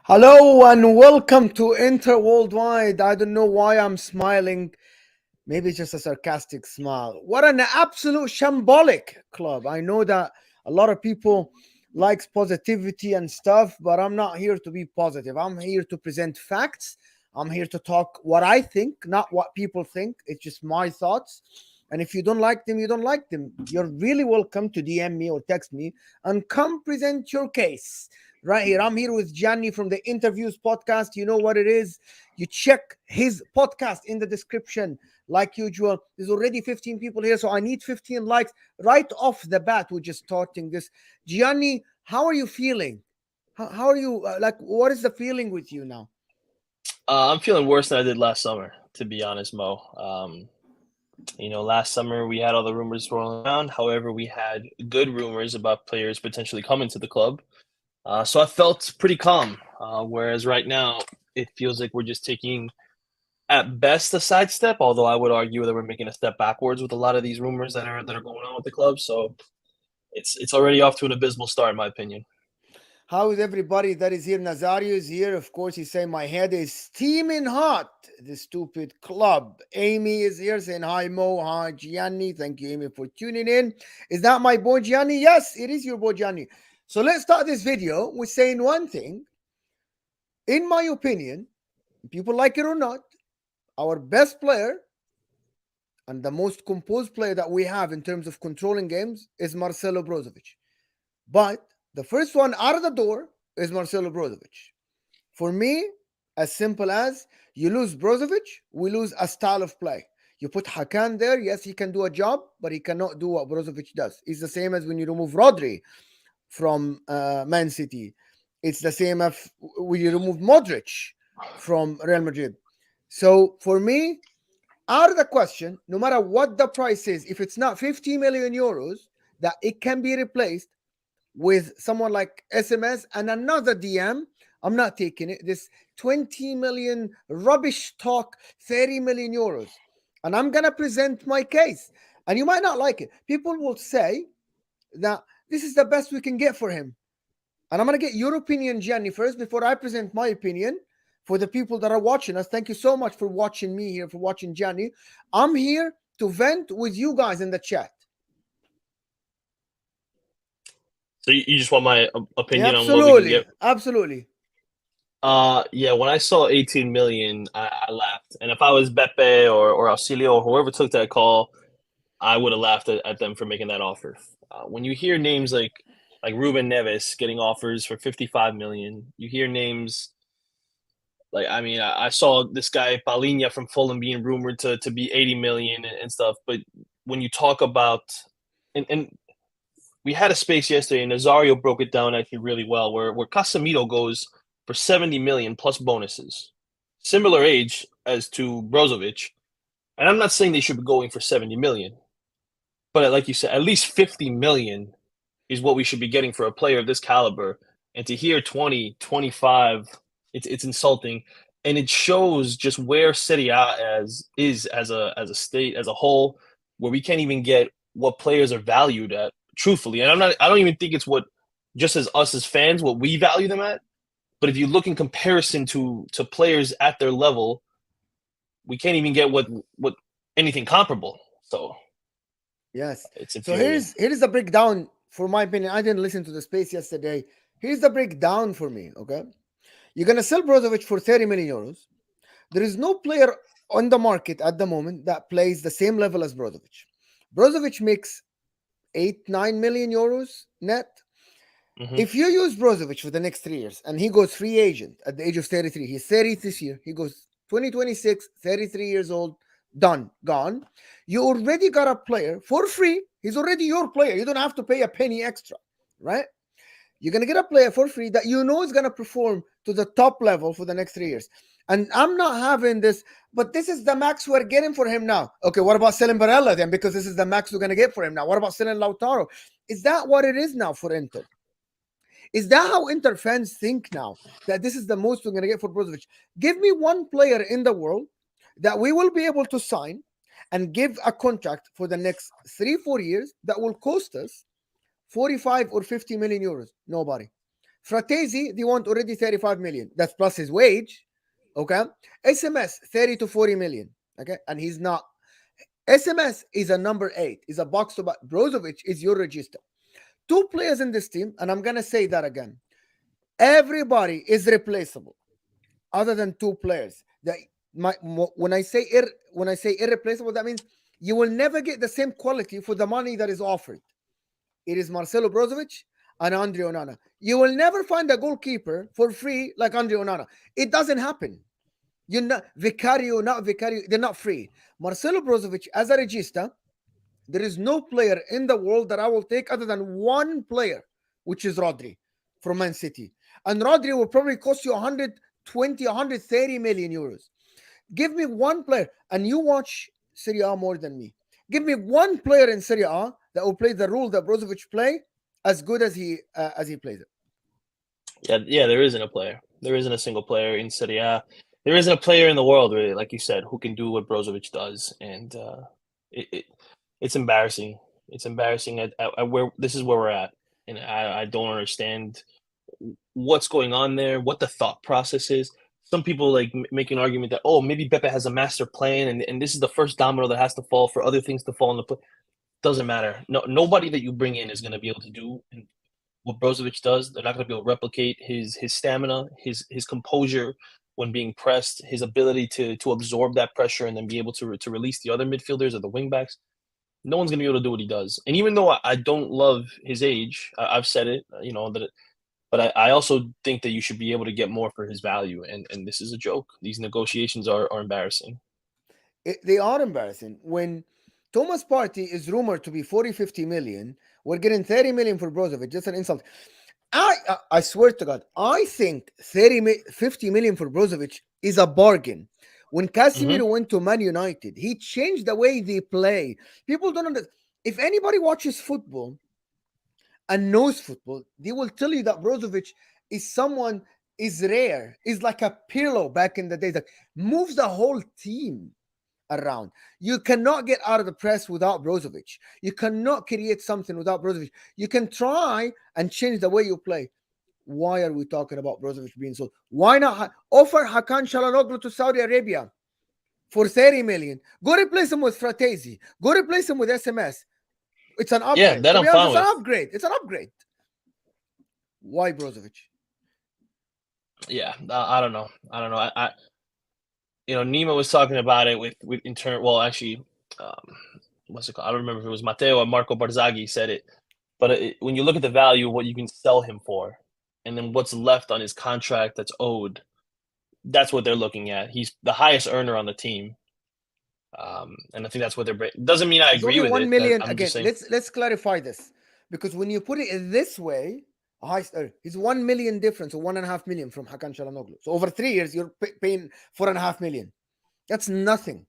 Hello and welcome to Inter Worldwide. I don't know why I'm smiling. Maybe it's just a sarcastic smile. What an absolute shambolic club. I know that a lot of people likes positivity and stuff, but I'm not here to be positive. I'm here to present facts. I'm here to talk what I think, not what people think. It's just my thoughts. And if you don't like them, you don't like them. You're really welcome to DM me or text me and come present your case right here. I'm here with Gianni from the Interviews podcast. You know what it is. You check his podcast in the description. Like usual, there's already 15 people here, so I need 15 likes right off the bat. We're just starting this. Gianni, how are you feeling? How are you? What is the feeling with you now? I'm feeling worse than I did last summer, to be honest, Mo. Last summer we had all the rumors swirling around. However, we had good rumors about players potentially coming to the club. So I felt pretty calm. Whereas right now, it feels like we're just taking, at best, a sidestep. Although I would argue that we're making a step backwards with a lot of these rumors that are going on with the club. So it's already off to an abysmal start, in my opinion. How is everybody that is here? Nazario is here. Of course, he's saying my head is steaming hot. The stupid club. Amy is here saying hi, Mo. Hi, Gianni. Thank you, Amy, for tuning in. Is that my boy Gianni? Yes, it is your boy Gianni. So let's start this video with saying one thing. In my opinion, people like it or not, our best player and the most composed player that we have in terms of controlling games is Marcelo Brozovic. But the first one out of the door is Marcelo Brozovic. For me, as simple as you lose Brozovic, we lose a style of play. You put Hakan there, yes, he can do a job, but he cannot do what Brozovic does. It's the same as when you remove Rodri from Man City. It's the same as when you remove Modric from Real Madrid. So for me, out of the question, no matter what the price is, if it's not 50 million euros, that it can be replaced with someone like SMS and another DM, I'm not taking it. This 20 million rubbish talk, 30 million euros. And I'm going to present my case. And you might not like it. People will say that this is the best we can get for him. And I'm going to get your opinion, Gianni, first before I present my opinion for the people that are watching us. Thank you so much for watching me here, for watching Gianni. I'm here to vent with you guys in the chat. So you just want my opinion on what we can Absolutely. get? Absolutely. Yeah, when I saw 18 million, I laughed. And if I was Beppe or Auxilio or whoever took that call, I would have laughed at them for making that offer. When you hear names like Ruben Neves getting offers for 55 million, you hear names like I saw this guy Palinha from Fulham being rumored to be 80 million and stuff. But when you talk about and we had a space yesterday, and Nazario broke it down actually really well, where Casemiro goes for 70 million plus bonuses, similar age as to Brozovic, and I'm not saying they should be going for 70 million, but like you said, at least 50 million is what we should be getting for a player of this caliber. And to hear 20, 25, it's insulting, and it shows just where Serie A is as a state as a whole, where we can't even get what players are valued at truthfully. And I don't even think it's what just as us as fans what we value them at. But if you look in comparison to players at their level, we can't even get what anything comparable. So Yes. it's So infuriating. here's the breakdown for my opinion. I didn't listen to the space yesterday. Here's the breakdown for me. Okay. You're gonna sell Brozovic for 30 million euros. There is no player on the market at the moment that plays the same level as Brozovic. Brozovic makes 8-9 million euros net. Mm-hmm. If you use Brozovic for the next 3 years and he goes free agent at the age of 33, he's 30 this year, he goes 2026, 33 years old, done, gone. You already got a player for free. He's already your player. You don't have to pay a penny extra, right? You're going to get a player for free that you know is going to perform to the top level for the next 3 years. And I'm not having this, but this is the max we're getting for him now. Okay, what about selling Barella then? Because this is the max we're going to get for him now. What about selling Lautaro? Is that what it is now for Inter? Is that how Inter fans think now? That this is the most we're going to get for Brozovic? Give me one player in the world that we will be able to sign and give a contract for the next 3-4 years that will cost us 45 or 50 million euros. Nobody. Fratesi, they want already 35 million. That's plus his wage. Okay. SMS, 30 to 40 million. Okay. And he's not. SMS is a number 8, is a box to box. Brozovic is your register. 2 players in this team, and I'm going to say that again. Everybody is replaceable other than 2 players. When I say irreplaceable, that means you will never get the same quality for the money that is offered. It is Marcelo Brozovic and Andre Onana. You will never find a goalkeeper for free like Andre Onana. It doesn't happen. You're not Vicario, they're not free. Marcelo Brozovic as a regista, there is no player in the world that I will take other than 1 player, which is Rodri from Man City. And Rodri will probably cost you 120, 130 million euros. Give me 1 player, and you watch Serie A more than me. Give me 1 player in Serie A that will play the role that Brozovic play as good as he plays it. Yeah, there isn't a player. There isn't a single player in Serie A. There isn't a player in the world, really, like you said, who can do what Brozovic does, and it's embarrassing. It's embarrassing at where this is where we're at, and I don't understand what's going on there, what the thought process is. Some people like make an argument that maybe Beppe has a master plan, and this is the first domino that has to fall for other things to fall in the place. Doesn't matter. Nobody that you bring in is going to be able to do what Brozovic does. They're not going to be able to replicate his stamina, his composure when being pressed, his ability to absorb that pressure and then be able to release the other midfielders or the wingbacks. No one's going to be able to do what he does. And even though I don't love his age, I've said it, but I also think that you should be able to get more for his value. And this is a joke. These negotiations are embarrassing. They are embarrassing. When Thomas Partey is rumored to be 40, 50 million, we're getting 30 million for Brozovic. Just an insult. I swear to God, I think 50 million for Brozovic is a bargain. When Casemiro went to Man United, he changed the way they play. People don't understand. If anybody watches football and knows football, they will tell you that Brozovic is rare, is like a Pirlo back in the day that moves the whole team around. You cannot get out of the press without Brozovic. You cannot create something without Brozovic. You can try and change the way you play. Why are we talking about Brozovic being sold? Why not offer Hakan Çalhanoğlu to Saudi Arabia for 30 million? Go replace him with Fratesi. Go replace him with SMS. It's an upgrade. Yeah, that I'm fine with. It's an upgrade. It's an upgrade. Why Brozovic? Yeah, I don't know. I Nima was talking about it with in turn. Well, actually, what's it called? I don't remember if it was Matteo or Marco Barzaghi said it. But when you look at the value of what you can sell him for, and then what's left on his contract that's owed, that's what they're looking at. He's the highest earner on the team, and I think that's what they're. Doesn't mean I agree with 1 million. I'm Again, let's clarify this, because when you put it in this way, he's 1 million difference, or 1.5 million from Hakan Çalhanoğlu. So over 3 years, you're paying 4.5 million. That's nothing.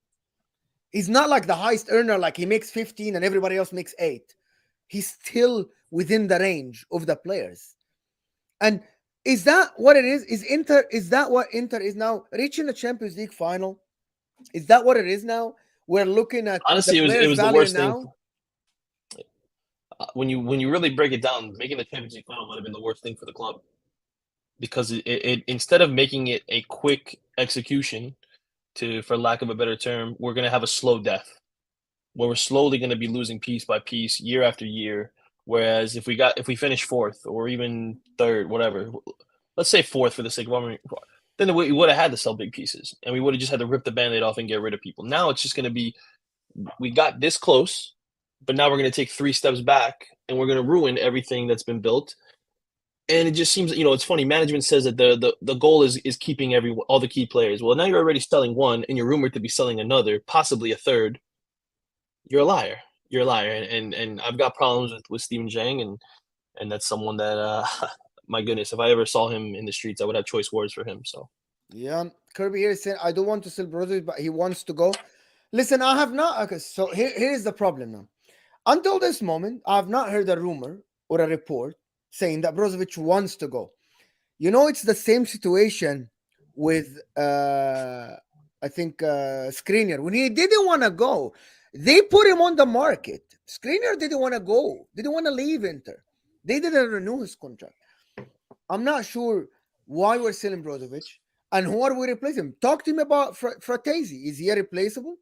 He's not like the highest earner, like he makes 15 and everybody else makes 8. He's still within the range of the players. And is that what it is? Is that what Inter is now, reaching the Champions League final? Is that what it is now? We're looking at, honestly, it was the worst thing. When you really break it down, making the Champions League final might have been the worst thing for the club, because it instead of making it a quick execution, for lack of a better term, we're going to have a slow death, where we're slowly going to be losing piece by piece, year after year. Whereas if we finish 4th or even 3rd, whatever, let's say 4th for the sake of argument, then we would have had to sell big pieces, and we would have just had to rip the Band-Aid off and get rid of people. Now it's just going to be, we got this close, but now we're going to take 3 steps back, and we're going to ruin everything that's been built. And it just seems, it's funny. Management says that the goal is keeping all the key players. Well, now you're already selling one, and you're rumored to be selling another, possibly a third. You're a liar. You're a liar. And I've got problems with Steven Zhang, and that's someone that, my goodness, if I ever saw him in the streets, I would have choice words for him. So yeah, Kirby here is saying, I don't want to sell Brozovic, but he wants to go. Listen, I have not. Okay, so here's the problem now. Until this moment, I have not heard a rumor or a report saying that Brozovic wants to go. It's the same situation with, I think, Skriniar. When he didn't want to go, they put him on the market. Skriniar didn't want to go. Didn't want to leave Inter. They didn't renew his contract. I'm not sure why we're selling Brozovic and who are we replacing. Talk to him about Fratesi. Is he replaceable?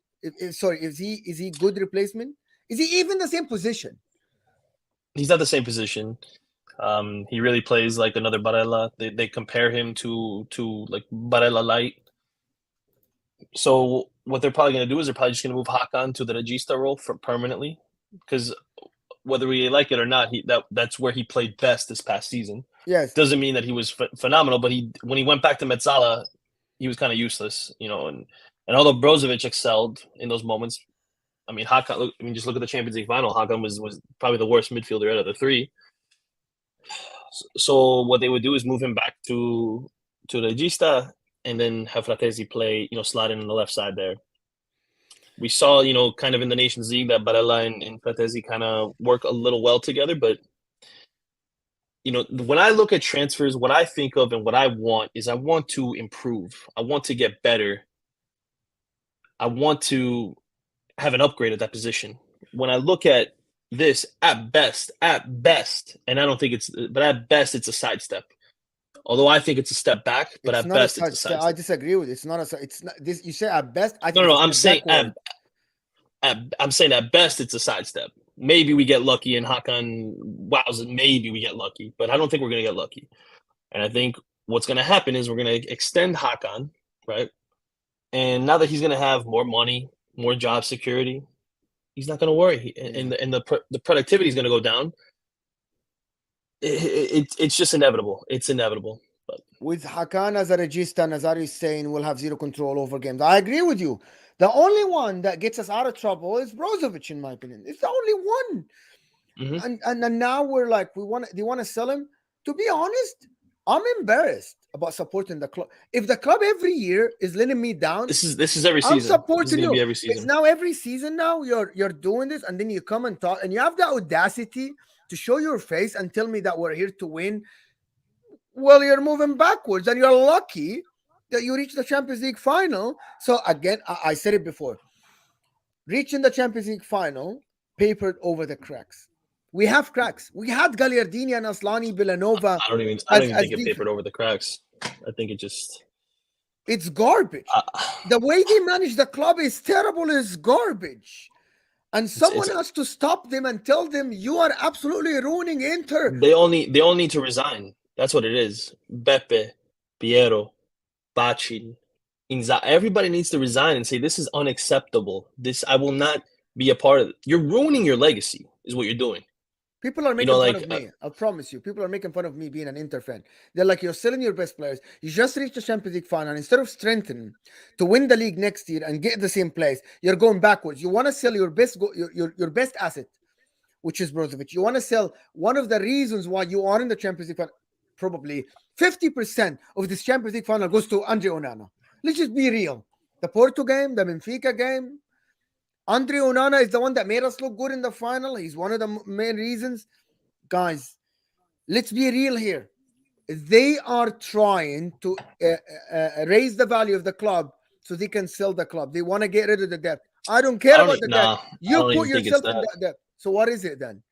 Sorry, is he good replacement? Is he even the same position? He's not the same position. He really plays like another Barella. They compare him to like Barella light. So what they're probably going to do is they're probably just going to move Hakan to the regista role for permanently, because whether we like it or not, that's where he played best this past season. Yes. Doesn't mean that he was phenomenal, but when he went back to Mezzala, he was kind of useless, and although Brozovic excelled in those moments, I mean, Hakan. Just look at the Champions League final. Hakan was probably the worst midfielder out of the three. So what they would do is move him back to regista, and then have Frattesi play, slide in on the left side there. We saw, kind of in the Nations League that Barella and Frattesi kind of work a little well together. But, when I look at transfers, what I think of and what I want is I want to improve. I want to get better. I want to have an upgrade at that position. When I look at this, at best, and I don't think but at best, it's a sidestep. Although I think it's a step back, but at best, it's a sidestep. I disagree with it. It's not this. You say at best. I think no. I'm saying I'm saying at best, it's a sidestep. Maybe we get lucky and Hakan wows it. Maybe we get lucky, but I don't think we're going to get lucky. And I think what's going to happen is we're going to extend Hakan, right? And now that he's going to have more money, more job security, he's not going to worry, and the productivity is going to go down. It's just inevitable. It's inevitable. But with Hakan as a regista, Nazario is saying we'll have zero control over games. I agree with you. The only one that gets us out of trouble is Brozovic, in my opinion. It's the only one. Mm-hmm. And now we're like, they want to sell him. To be honest, I'm embarrassed about supporting the club. If the club every year is letting me down, this is every season. I'm supporting you. Every season. It's now every season. Now you're doing this, and then you come and talk, and you have the audacity to show your face and tell me that we're here to win. Well, you're moving backwards, and you're lucky that you reached the Champions League final. So again, I said it before. Reaching the Champions League final papered over the cracks. We have cracks. We had Gagliardini and Aslani, Villanova. I don't even think it papered over the cracks. I think it's garbage. The way they manage the club is terrible. It's garbage. And someone has to stop them and tell them you are absolutely ruining Inter. They all need to resign. That's what it is. Beppe, Piero, Bacin, Inza. Everybody needs to resign and say this is unacceptable. I will not be a part of it. You're ruining your legacy, is what you're doing. People are making fun of me. I promise you. People are making fun of me being an Inter fan. They're like, you're selling your best players. You just reached the Champions League final. Instead of strengthening to win the league next year and get the same place, you're going backwards. You want to sell your best your best asset, which is Brozovic. You want to sell one of the reasons why you are in the Champions League final. Probably 50% of this Champions League final goes to Andre Onana. Let's just be real. The Porto game, the Benfica game, Andre Onana is the one that made us look good in the final. He's one of the main reasons. Guys, let's be real here. They are trying to raise the value of the club so they can sell the club. They want to get rid of the debt. I don't care about the debt. You put yourself in that debt. So what is it then?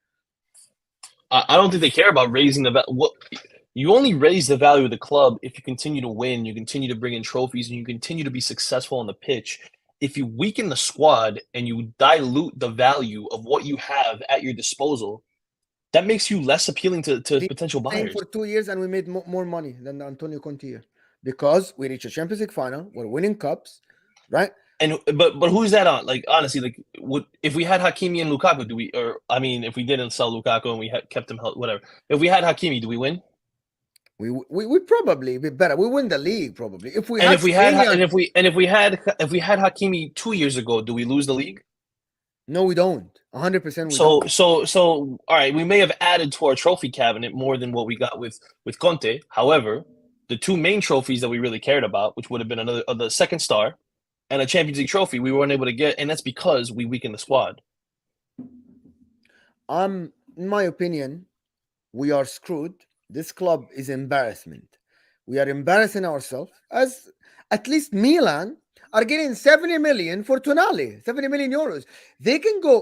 I don't think they care about raising the value. You only raise the value of the club if you continue to win, you continue to bring in trophies, and you continue to be successful on the pitch. If you weaken the squad and you dilute the value of what you have at your disposal, that makes you less appealing to potential buyers. For 2 years, and we made more money than the Antonio Conte year because we reached a Champions League final. We're winning cups, right? And but who's that on? Like honestly, if we had Hakimi and Lukaku, if we didn't sell Lukaku and we had kept him, whatever. If we had Hakimi, do we win? We probably be better. We win the league probably. If we had Hakimi 2 years ago, do we lose the league? No, we don't. 100%. So all right, we may have added to our trophy cabinet more than what we got with Conte. However, the two main trophies that we really cared about, which would have been the second star and a Champions League trophy, we weren't able to get, and that's because we weakened the squad. In my opinion, we are screwed. This club is embarrassment. We are embarrassing ourselves, as at least Milan are getting 70 million for Tonali, 70 million euros.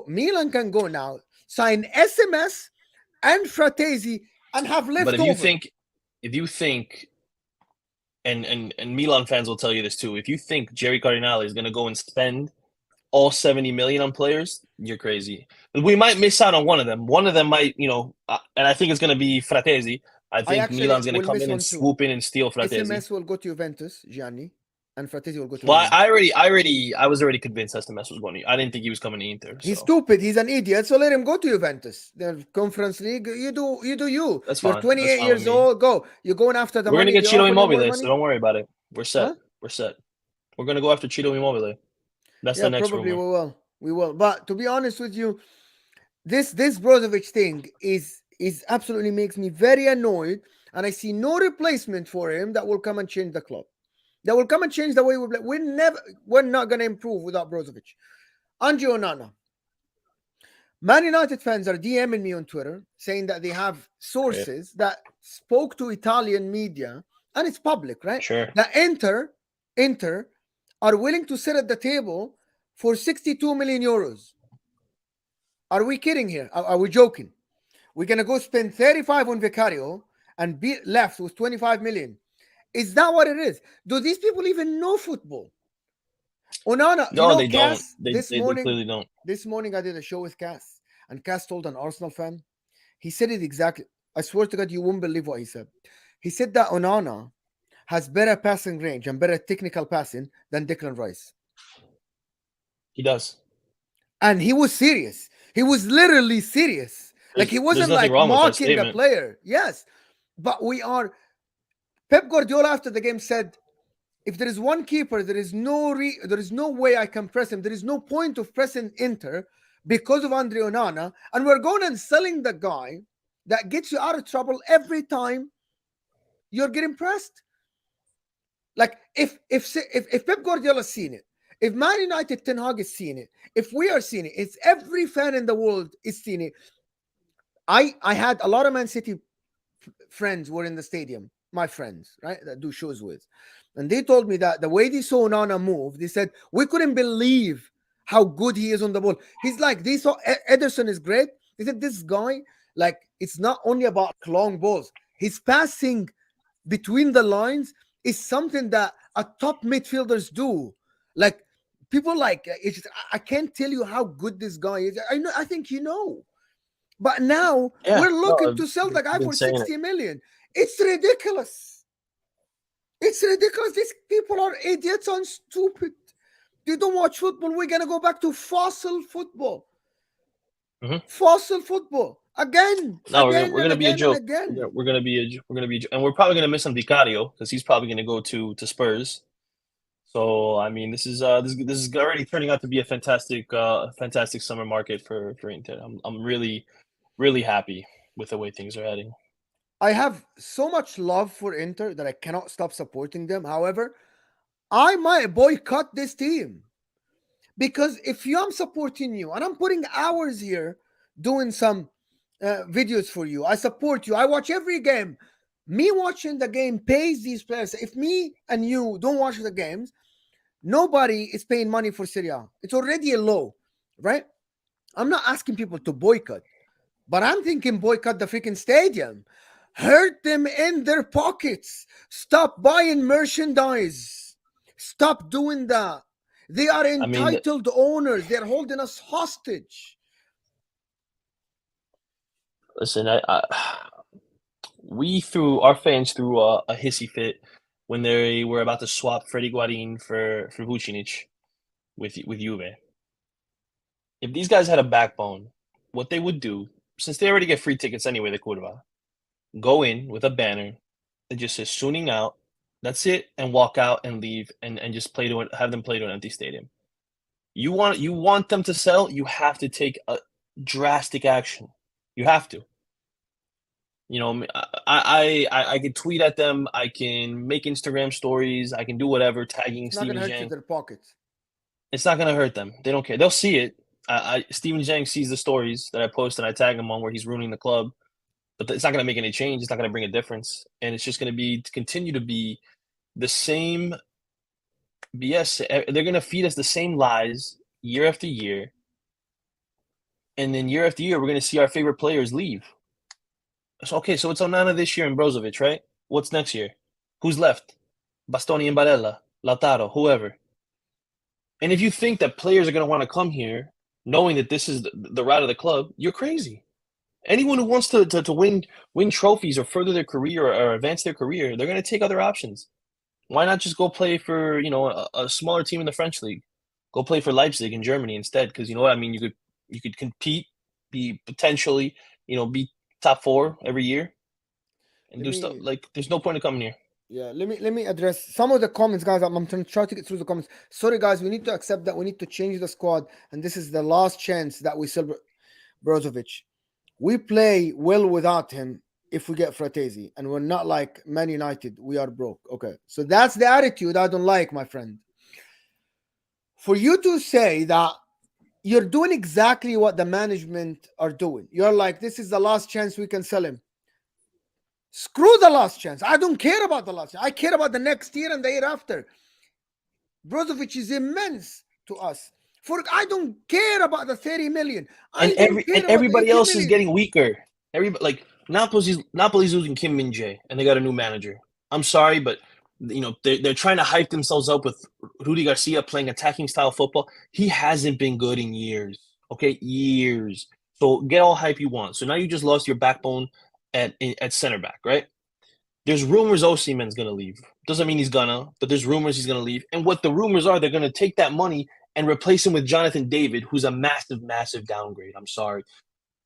Milan can go now, sign SMS and Fratesi and have leftover. But if you think if you think, and Milan fans will tell you this too, if you think Jerry Cardinale is going to go and spend all 70 million on players, you're crazy. We might miss out on one of them. One of them might, and I think it's going to be Frattesi. I I think actually Milan's going to will come miss in and one too. swoop in and steal Frattesi. SMS will go to Juventus, Gianni, and Fratesi will go to Well, Milan. I was already convinced SMS was going to. I didn't think he was coming to Inter. He's So stupid. He's an idiot. So let him go to Juventus. The Conference League. You do you. that's You're fine. That's 28 fine with years me. old. Go. You're going after the We're going to money. get They Ciro offer you more Immobile, so money. don't worry about it. We're set. Huh? We're set. We're going to go after Ciro Immobile. That's Yeah, the next probably rumor. we will. We will. But to be honest with you, this Brozovic thing is absolutely makes me very annoyed, and I see no replacement for him that will come and change the club. That will come and change the way we play. We're not gonna improve without Brozovic. Andre Onana. Man United fans are DMing me on Twitter saying that they have sources that spoke to Italian media, and it's public, right? Sure. That Inter are willing to sit at the table for 62 million euros. Are we kidding here? Are we joking? We're gonna go spend 35 on Vicario and be left with 25 million. Is that what it is? Do these people even know football? Onana, No, they Cass, don't. They clearly don't. This morning I did a show with Cass, and Cass told an Arsenal fan. He said it exactly. I swear to God, you won't believe what he said. He said that Onana has better passing range and better technical passing than Declan Rice. He does. And he was serious. He was literally serious. Like he wasn't like mocking the player. Yes. But we are. Pep Guardiola after the game said, if there is one keeper, there is no way I can press him. There is no point of pressing Inter because of Andre Onana. And we're going and selling the guy that gets you out of trouble every time you're getting pressed. Like if Pep Guardiola's seen it, if Man United Ten Hag is seeing it, if we are seeing it, it's every fan in the world is seeing it. I had a lot of Man City friends were in the stadium, my friends, right, that do shows with, and they told me that the way they saw Onana move, they said we couldn't believe how good he is on the ball. He's like, they saw Ederson is great. They said this guy, like, it's not only about long balls. His passing between the lines is something that a top midfielders do. Like people like I can't tell you how good this guy is. I think you know. But now we're looking to sell the guy for 60 million. It's ridiculous. It's ridiculous. These people are idiots and stupid. They don't watch football. We're going to go back to fossil football. Mm-hmm. Fossil football. Again. No, again we're going to be a joke. Again. We're going to be and we're probably going to miss on Vicario because he's probably going to go to Spurs. So I mean, this is already turning out to be a fantastic summer market for Inter. I'm really happy with the way things are heading. I have so much love for Inter that I cannot stop supporting them. However, I might boycott this team because if I'm supporting you and I'm putting hours here doing some videos for you, I support you. I watch every game. Me watching the game pays these players. If me and you don't watch the games, nobody is paying money for Serie A. It's already a low, right? I'm not asking people to boycott, but I'm thinking boycott the freaking stadium. Hurt them in their pockets. Stop buying merchandise. Stop doing that. They are entitled owners. They're holding us hostage. Listen, our fans threw a hissy fit when they were about to swap Freddy Guarin for Vucinic with Juve. If these guys had a backbone, what they would do, since they already get free tickets anyway, the Curva, go in with a banner that just says "Suning out." That's it, and walk out and leave, and just have them play to an empty stadium. You want them to sell, you have to take a drastic action. You have to. You know, I can tweet at them. I can make Instagram stories. I can do whatever, tagging Steven Zhang. It's not going to hurt their pockets. It's not going to hurt them. They don't care. They'll see it. Steven Zhang sees the stories that I post and I tag him on where he's ruining the club. But it's not going to make any change. It's not going to bring a difference. And it's just going to continue to be the same BS. They're going to feed us the same lies year after year. And then year after year, we're going to see our favorite players leave. So, okay, so it's Onana this year and Brozovic, right? What's next year? Who's left? Bastoni and Barella, Lautaro, whoever. And if you think that players are going to want to come here knowing that this is the route of the club, you're crazy. Anyone who wants to win trophies or further their career or advance their career, they're going to take other options. Why not just go play for a smaller team in the French league? Go play for Leipzig in Germany instead, because you know what I mean. You could compete, be potentially be top 4 every year, and do stuff like. There's no point in coming here. Yeah, let me address some of the comments, guys. I'm trying to get through the comments. Sorry, guys, we need to accept that we need to change the squad, and this is the last chance that we sell Brozovic. We play well without him if we get Fratesi, and we're not like Man United. We are broke. Okay, so that's the attitude I don't like, my friend. For you to say that you're doing exactly what the management are doing, you're like, this is the last chance we can sell him. Screw the last chance. I don't care about the last chance. I care about the next year and the year after. Brozovic is immense to us. I don't care about the 30 million. And everybody else is getting weaker. Everybody, like Napoli's losing Kim Min-jae, and they got a new manager. I'm sorry, but they're trying to hype themselves up with Rudy Garcia playing attacking style football. He hasn't been good in years. Okay, years. So get all hype you want. So now you just lost your backbone at center back, right? There's rumors Osimhen's gonna leave. Doesn't mean he's gonna, but there's rumors he's gonna leave. And what the rumors are, they're gonna take that money and replace him with Jonathan David, who's a massive, massive downgrade. I'm sorry.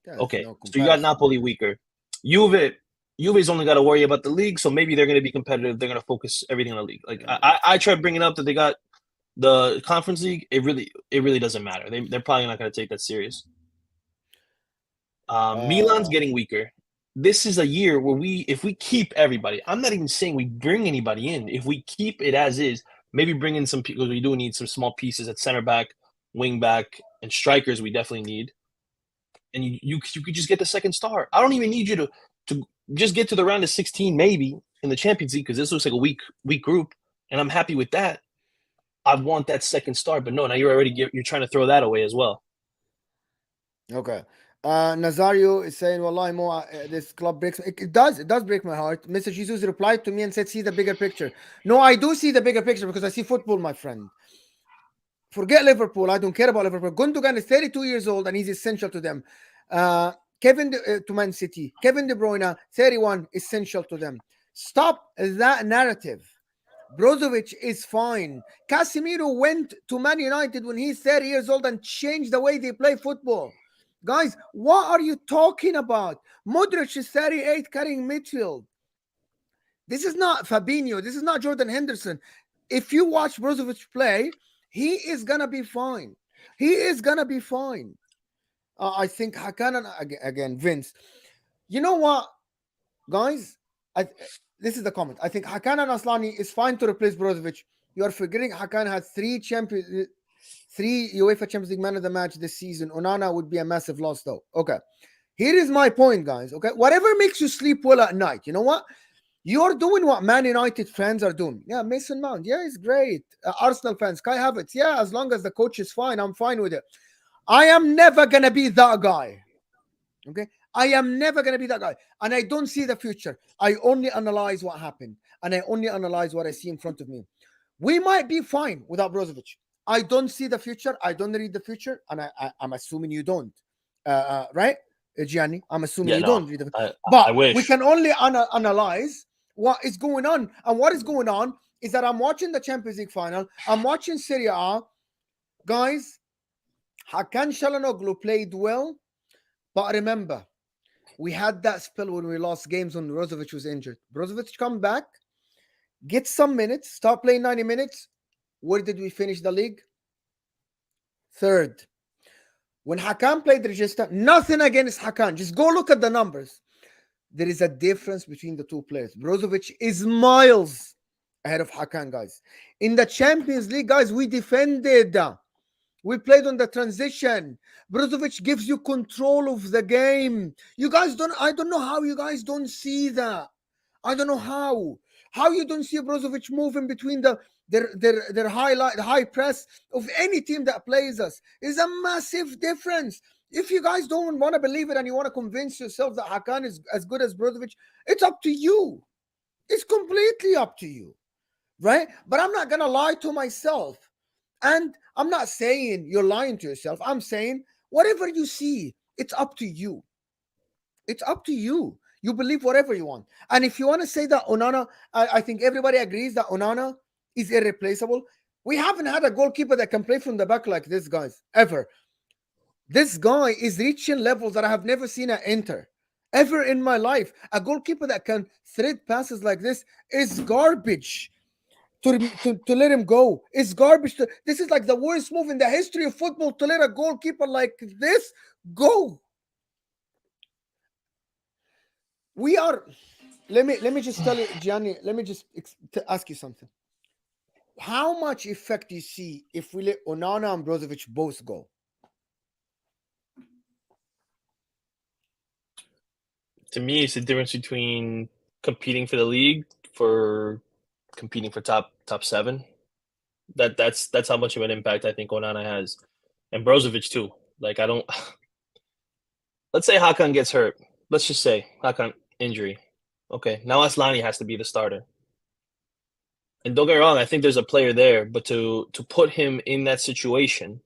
Okay, so you got Napoli weaker. Juve's only got to worry about the league, so maybe they're going to be competitive. They're going to focus everything on the league. Like I tried bringing up that they got the Conference League. It really doesn't matter. They're probably not going to take that serious. Milan's getting weaker. This is a year where if we keep everybody, I'm not even saying we bring anybody in. If we keep it as is, maybe bring in some people. We do need some small pieces at center back, wing back, and strikers. We definitely need. And you could just get the second star. I don't even need you to just get to the round of 16 maybe in the Champions League, because this looks like a weak group, and I'm happy with that. I want that second star, but no, now you're trying to throw that away as well. Okay. Nazario is saying, Wallahi, Mo, this club breaks. It does break my heart. Mr. Jesus replied to me and said, see the bigger picture. No, I do see the bigger picture because I see football, my friend. Forget Liverpool. I don't care about Liverpool. Gundogan is 32 years old and he's essential to them. To Man City. Kevin De Bruyne, 31, essential to them. Stop that narrative. Brozovic is fine. Casemiro went to Man United when he's 30 years old and changed the way they play football. Guys, what are you talking about? Modric is 38 carrying midfield. This is not Fabinho. This is not Jordan Henderson. If you watch Brozovic play, he is going to be fine. He is going to be fine. I think Hakan, again, Vince. You know what, guys? This is the comment. I think Hakan and Aslani is fine to replace Brozovic. You are forgetting Hakan had 3 UEFA Champions League Man of the Match this season. Onana would be a massive loss, though. Okay. Here is my point, guys. Okay. Whatever makes you sleep well at night, you know what? You're doing what Man United fans are doing. Yeah, Mason Mount. Yeah, it's great. Arsenal fans, Kai Havertz. Yeah, as long as the coach is fine, I'm fine with it. I am never going to be that guy. Okay? I am never going to be that guy. And I don't see the future. I only analyze what happened. And I only analyze what I see in front of me. We might be fine without Brozovic. I don't see the future. I don't read the future. And I'm assuming you don't. Right, Gianni? I'm assuming you don't read the future. But I wish. We can only analyze what is going on. And what is going on is that I'm watching the Champions League final. I'm watching Serie A. Guys, Hakan Çalhanoğlu played well. But remember, we had that spell when we lost games when Brozovic was injured. Brozovic come back, get some minutes, start playing 90 minutes. Where did we finish the league? 3rd. When Hakan played Regista, nothing against Hakan. Just go look at the numbers. There is a difference between the two players. Brozovic is miles ahead of Hakan, guys. In the Champions League, guys, we defended. We played on the transition. Brozovic gives you control of the game. You guys I don't know how you guys don't see that. I don't know how. How you don't see Brozovic moving between their high press of any team that plays us. Is a massive difference. If you guys don't want to believe it and you want to convince yourself that Hakan is as good as Brozovic, it's up to you. It's completely up to you, right? But I'm not gonna lie to myself. And I'm not saying you're lying to yourself. I'm saying whatever you see, it's up to you. It's up to you. You believe whatever you want. And if you want to say that Onana, I think everybody agrees that Onana is irreplaceable. We haven't had a goalkeeper that can play from the back like this, guys, ever. This guy is reaching levels that I have never seen at Inter ever in my life. A goalkeeper that can thread passes like this is garbage. To let him go is garbage. This is like the worst move in the history of football, to let a goalkeeper like this go. We are. Let me just tell you, Gianni. Let me just ask you something. How much effect do you see if we let Onana and Brozovic both go? To me, it's the difference between competing for the league for competing for top 7. That's how much of an impact I think Onana has, and Brozovic too. Like I don't. Let's say Hakan gets hurt. Let's just say Hakan injury. Okay, now Aslani has to be the starter. And don't get me wrong, I think there's a player there, but to put him in that situation,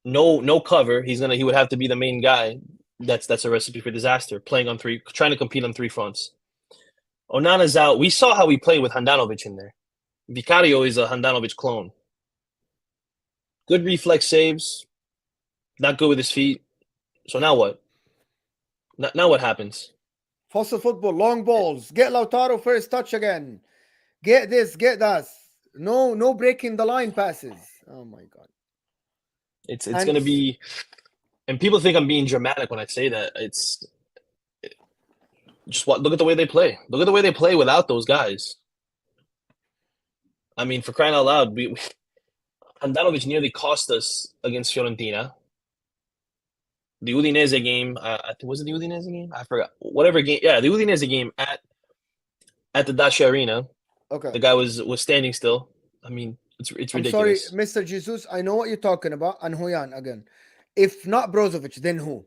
no cover, he would have to be the main guy. That's a recipe for disaster. Trying to compete on 3 fronts. Onana's out. We saw how we played with Handanovic in there. Vicario is a Handanovic clone. Good reflex saves, not good with his feet. So now what? Now what happens? Fossil football, long balls. Get Lautaro first touch again. Get this, get that. No breaking the line passes. Oh my god. It's going to be, and people think I'm being dramatic when I say that. It's just look at the way they play. Look at the way they play without those guys. I mean, for crying out loud, Handanovic nearly cost us against Fiorentina. The Udinese game, was it the Udinese game? I forgot. Whatever game, yeah, the Udinese game at the Dacia Arena. Okay. The guy was standing still. I mean, it's ridiculous. I'm sorry, Mr. Jesus. I know what you're talking about. And Huyan again. If not Brozovic, then who?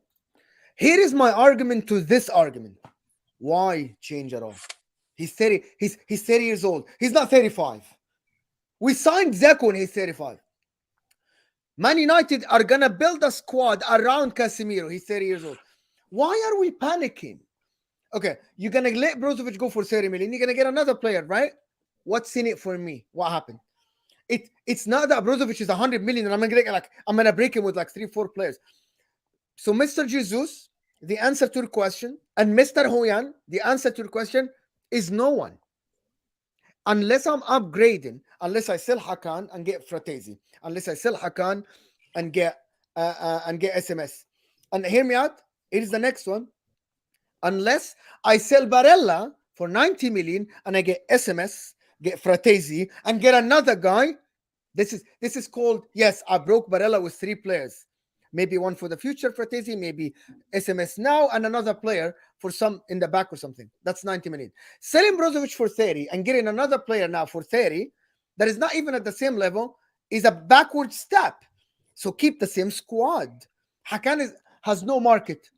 Here is my argument to this argument. Why change at all? He's 30. He's 30 years old. He's not 35. We signed Zeko when he's 35. Man United are gonna build a squad around Casemiro. He's 30 years old. Why are we panicking? Okay, you're gonna let Brozovic go for 30 million. You're gonna get another player, right? What's in it for me? What happened? It's not that Brozovic is 100 million and I'm gonna break him with like 3-4 players. So, Mr. Jesus, the answer to your question, and Mr. Hoyan, the answer to your question is no one. Unless I'm upgrading, unless I sell Hakan and get Fratesi, unless I sell Hakan and get SMS. And hear me out. It is the next one. Unless I sell Barella for 90 million and I get SMS, get Fratesi, and get another guy. This is called, yes, I broke Barella with 3 players. Maybe one for the future, Fratesi, maybe SMS now, and another player for some in the back or something. That's 90 million. Selling Brozovic for 30 and getting another player now for 30 that is not even at the same level is a backward step. So keep the same squad. Hakan has no market.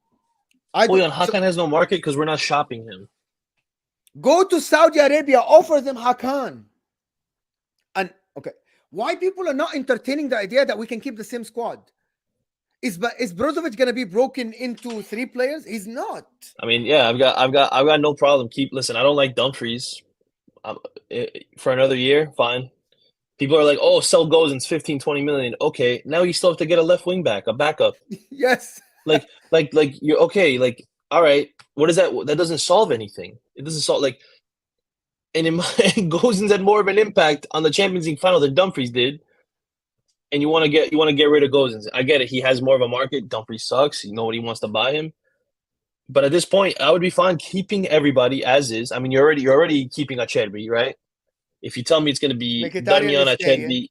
Hakan has no market because we're not shopping him. Go to Saudi Arabia, offer them Hakan. And okay, why people are not entertaining the idea that we can keep the same squad? Is Brozovic gonna be broken into 3 players? He's not. I mean, yeah, I've got no problem. Listen, I don't like Dumfries. For another year, fine. People are like, oh, sell Gozens 15, 20 million. Okay, now you still have to get a left wing back, a backup. Yes. like you're okay. Like, all right, what is that? That doesn't solve anything. It doesn't solve and Gozens had more of an impact on the Champions League final than Dumfries did. And you want to get rid of Gozens. I get it. He has more of a market. Dumfries sucks. Nobody wants to buy him. But at this point, I would be fine keeping everybody as is. I mean, you're already keeping Acerbi, right? If you tell me it's going to be Damian, Acerbi,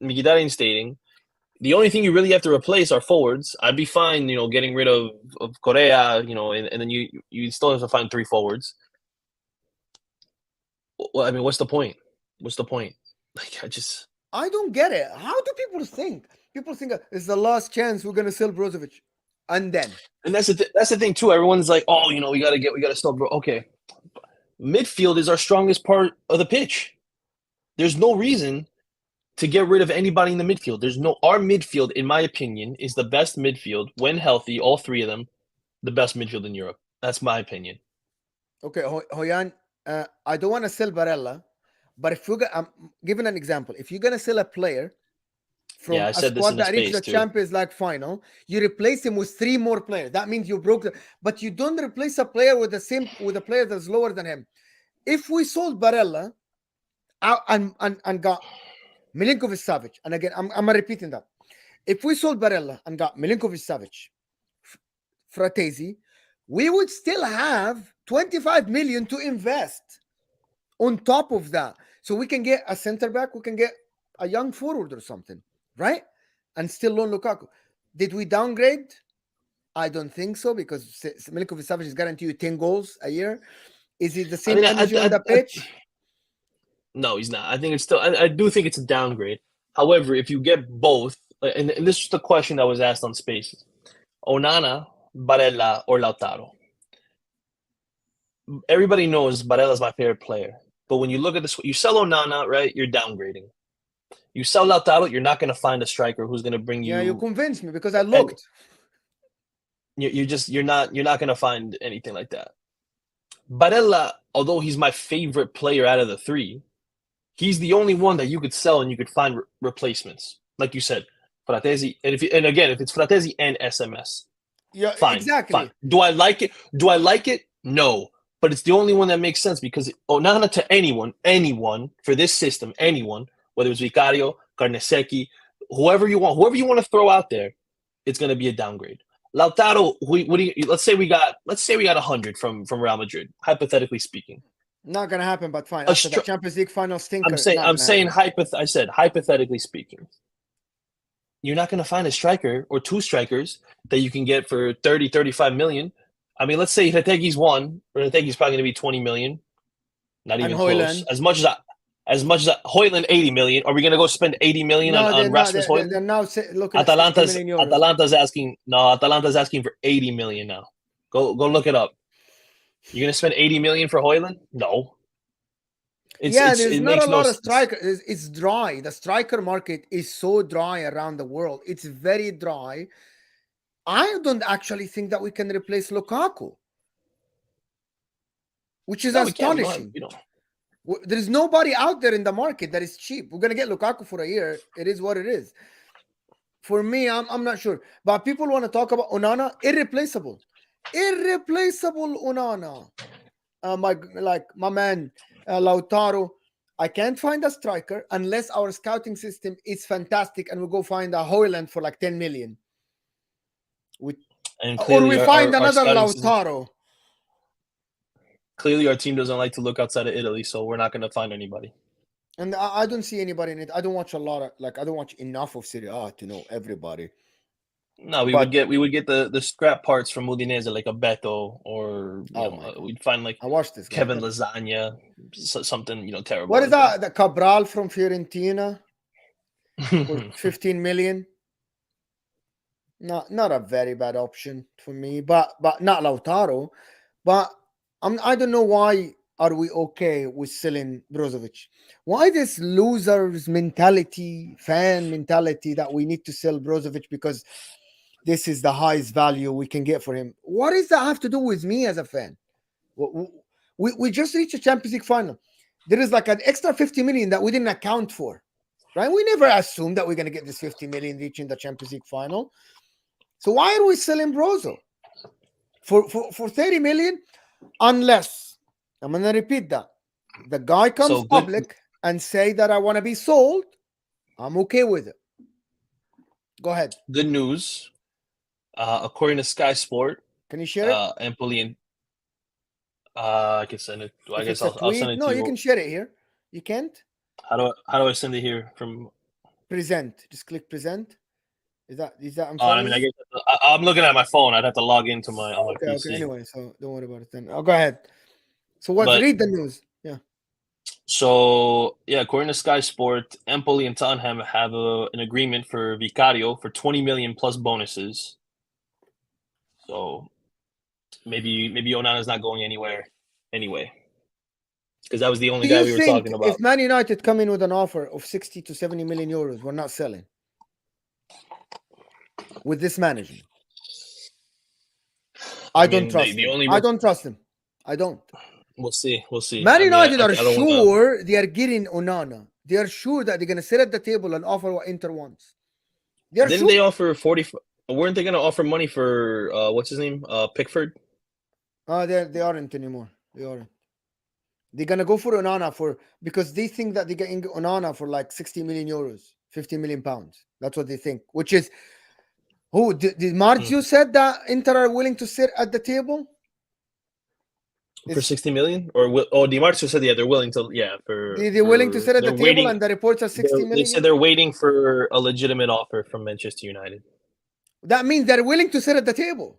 Mkhitaryan staying, the only thing you really have to replace are forwards. I'd be fine, getting rid of Correa, and then you still have to find 3 forwards. Well, I mean, what's the point? What's the point? I don't get it. How do people think? People think it's the last chance we're going to sell Brozovic. And then And that's the thing too. Everyone's like, oh, we gotta stop, bro. Okay, midfield is our strongest part of the pitch. There's no reason to get rid of anybody in the midfield. Our midfield, in my opinion, is the best midfield when healthy. All three of them, the best midfield in Europe. That's my opinion. okay, Hoyan, I don't want to sell Barella, but if I'm giving an example, if you're gonna sell a player Yeah, from I a said this squad in the that reached space the too. Champions League final, you replace him with 3 more players. That means you broke but you don't replace a player with a player that's lower than him. If we sold Barella out and got Milinkovic-Savic, and again, I'm repeating that. If we sold Barella and got Milinkovic-Savic, Fratesi, we would still have 25 million to invest on top of that. So we can get a center back, we can get a young forward or something, right? And still loan Lukaku. Did we downgrade? I don't think so, because Milinkovic-Savic is guaranteed you 10 goals a year. Is it the same energy on the pitch? No, he's not. I think it's still. I do think it's a downgrade. However, if you get both, and this is the question that was asked on Spaces: Onana, Barella, or Lautaro. Everybody knows Barella is my favorite player, but when you look at this, you sell Onana, right? You're downgrading. You sell Lautaro, you're not going to find a striker who's going to bring you. Yeah, you convinced me because I looked. You're not going to find anything like that. Barella, although he's my favorite player out of the three, he's the only one that you could sell and you could find replacements. Like you said, Frattesi, and if it's Frattesi and SMS, yeah, fine, exactly. Fine. Do I like it? No, but it's the only one that makes sense, because Onana to anyone for this system, anyone, whether it's Vicario, Carnesecchi, whoever you want to throw out there, it's going to be a downgrade. Lautaro, let's say we got 100 from Real Madrid, hypothetically speaking. Not gonna happen, but fine. After the Champions League final stinker, I said hypothetically speaking. You're not going to find a striker or two strikers that you can get for 30, 35 million. I mean, let's say Retegi's one. Retegi's probably going to be 20 million. Not even close. As much as Højlund 80 million. Are we going to go spend 80 million on Rasmus Højlund? They're now looking at 60 million euros. Atalanta's asking for 80 million now. Go look it up. You're going to spend 80 million for Højlund? No. There's not a lot of strikers. It's dry. The striker market is so dry around the world. It's very dry. I don't actually think that we can replace Lukaku, which is astonishing. There's nobody out there in the market that is cheap. We're going to get Lukaku for a year. It is what it is. For me, I'm not sure. But people want to talk about Onana. Irreplaceable Onana. My man Lautaro. I can't find a striker unless our scouting system is fantastic and we go find a Højlund for like 10 million. Or we find another Lautaro. Clearly, our team doesn't like to look outside of Italy, so we're not going to find anybody. And I don't see anybody in it. I don't watch I don't watch enough of Serie A to know everybody. No, we would get the scrap parts from Udinese, like a Beto, or we'd find like I watched this Kevin Lasagna, something terrible. What is that? The Cabral from Fiorentina for 15 million. Not a very bad option for me, but not Lautaro. But I don't know why are we okay with selling Brozovic. Why this losers mentality, fan mentality that we need to sell Brozovic because this is the highest value we can get for him? What does that have to do with me as a fan? We just reached a Champions League final. There is like an extra 50 million that we didn't account for, right? We never assumed that we're going to get this 50 million reaching the Champions League final. So why are we selling Brozo for 30 million? Unless, I'm going to repeat that, the guy comes public and say that I want to be sold, I'm okay with it. Go ahead. Good news. According to Sky Sport, can you share it? Empoli, I can send it. I guess I'll send it to you. No, you can share it here. You can't? How do I send it here from? Present. Just click present. Is that? I mean, I guess I'm looking at my phone. I'd have to log into my PC. Okay. Anyway, so don't worry about it then. Go ahead. So read the news. Yeah. So according to Sky Sport, Empoli and Tottenham have an agreement for Vicario for 20 million plus bonuses. So maybe Onana's not going anywhere anyway. Because that was the only Do guy you we were think talking about. if Man United come in with an offer of 60 to 70 million euros, we're not selling with this management? I don't trust him. I don't trust him. I don't. We'll see. We'll see. Man United I are don't sure they are getting Onana. They are sure that they're going to sit at the table and offer what Inter wants. They are Didn't sure. they offer 40? Weren't they going to offer money for what's his name? Pickford? They aren't anymore. They aren't. They're gonna go for Onana because they think that they're getting Onana for like 60 million euros, 50 million pounds. That's what they think. Which is who did Marzio said that Inter are willing to sit at the table for 60 million? Or Di Marzio said they're willing to they're willing to sit at the table, and the reports are 60 million. They said they're waiting for a legitimate offer from Manchester United. That means they're willing to sit at the table.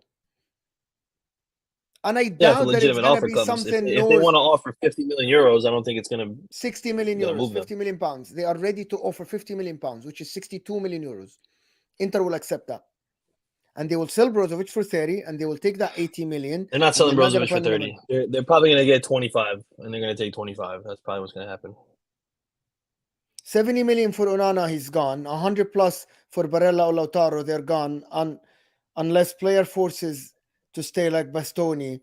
And I doubt that it's going to be something. If they want to offer 50 million euros, I don't think it's going to 60 million euros, 50 million pounds. They are ready to offer 50 million pounds, which is 62 million euros. Inter will accept that. And they will sell Brozovic for 30, and they will take that 80 million. They're not selling Brozovic for 30. They're probably going to get 25, and they're going to take 25. That's probably what's going to happen. 70 million for Onana, he's gone. 100 plus for Barella or Lautaro, they're gone. Unless player forces to stay like Bastoni.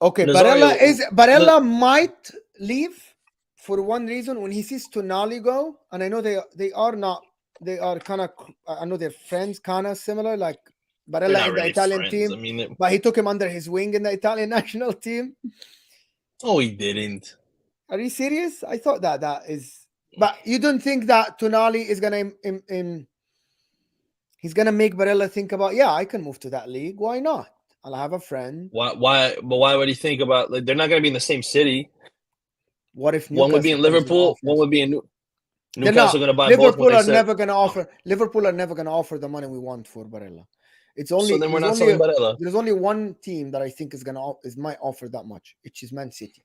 Okay, Barella might leave for one reason. When he sees Tonali go, and I know they are kind of, I know they're friends, kind of similar, like Barella in the Italian team, but he took him under his wing in the Italian national team. Oh, he didn't. Are you serious? I thought that is, but you don't think that Tonali is gonna he's gonna make Barella think about, yeah, I can move to that league. Why not? I'll have a friend. Why? But why would he think about, like, they're not gonna be in the same city? What if one would be in Liverpool, one would be in Newcastle? Going to buy Liverpool both? Are never going to offer. Liverpool are never going to offer the money we want for Barella. It's only so then we're not selling Barella. There's only one team that I think might offer that much, which is Man City,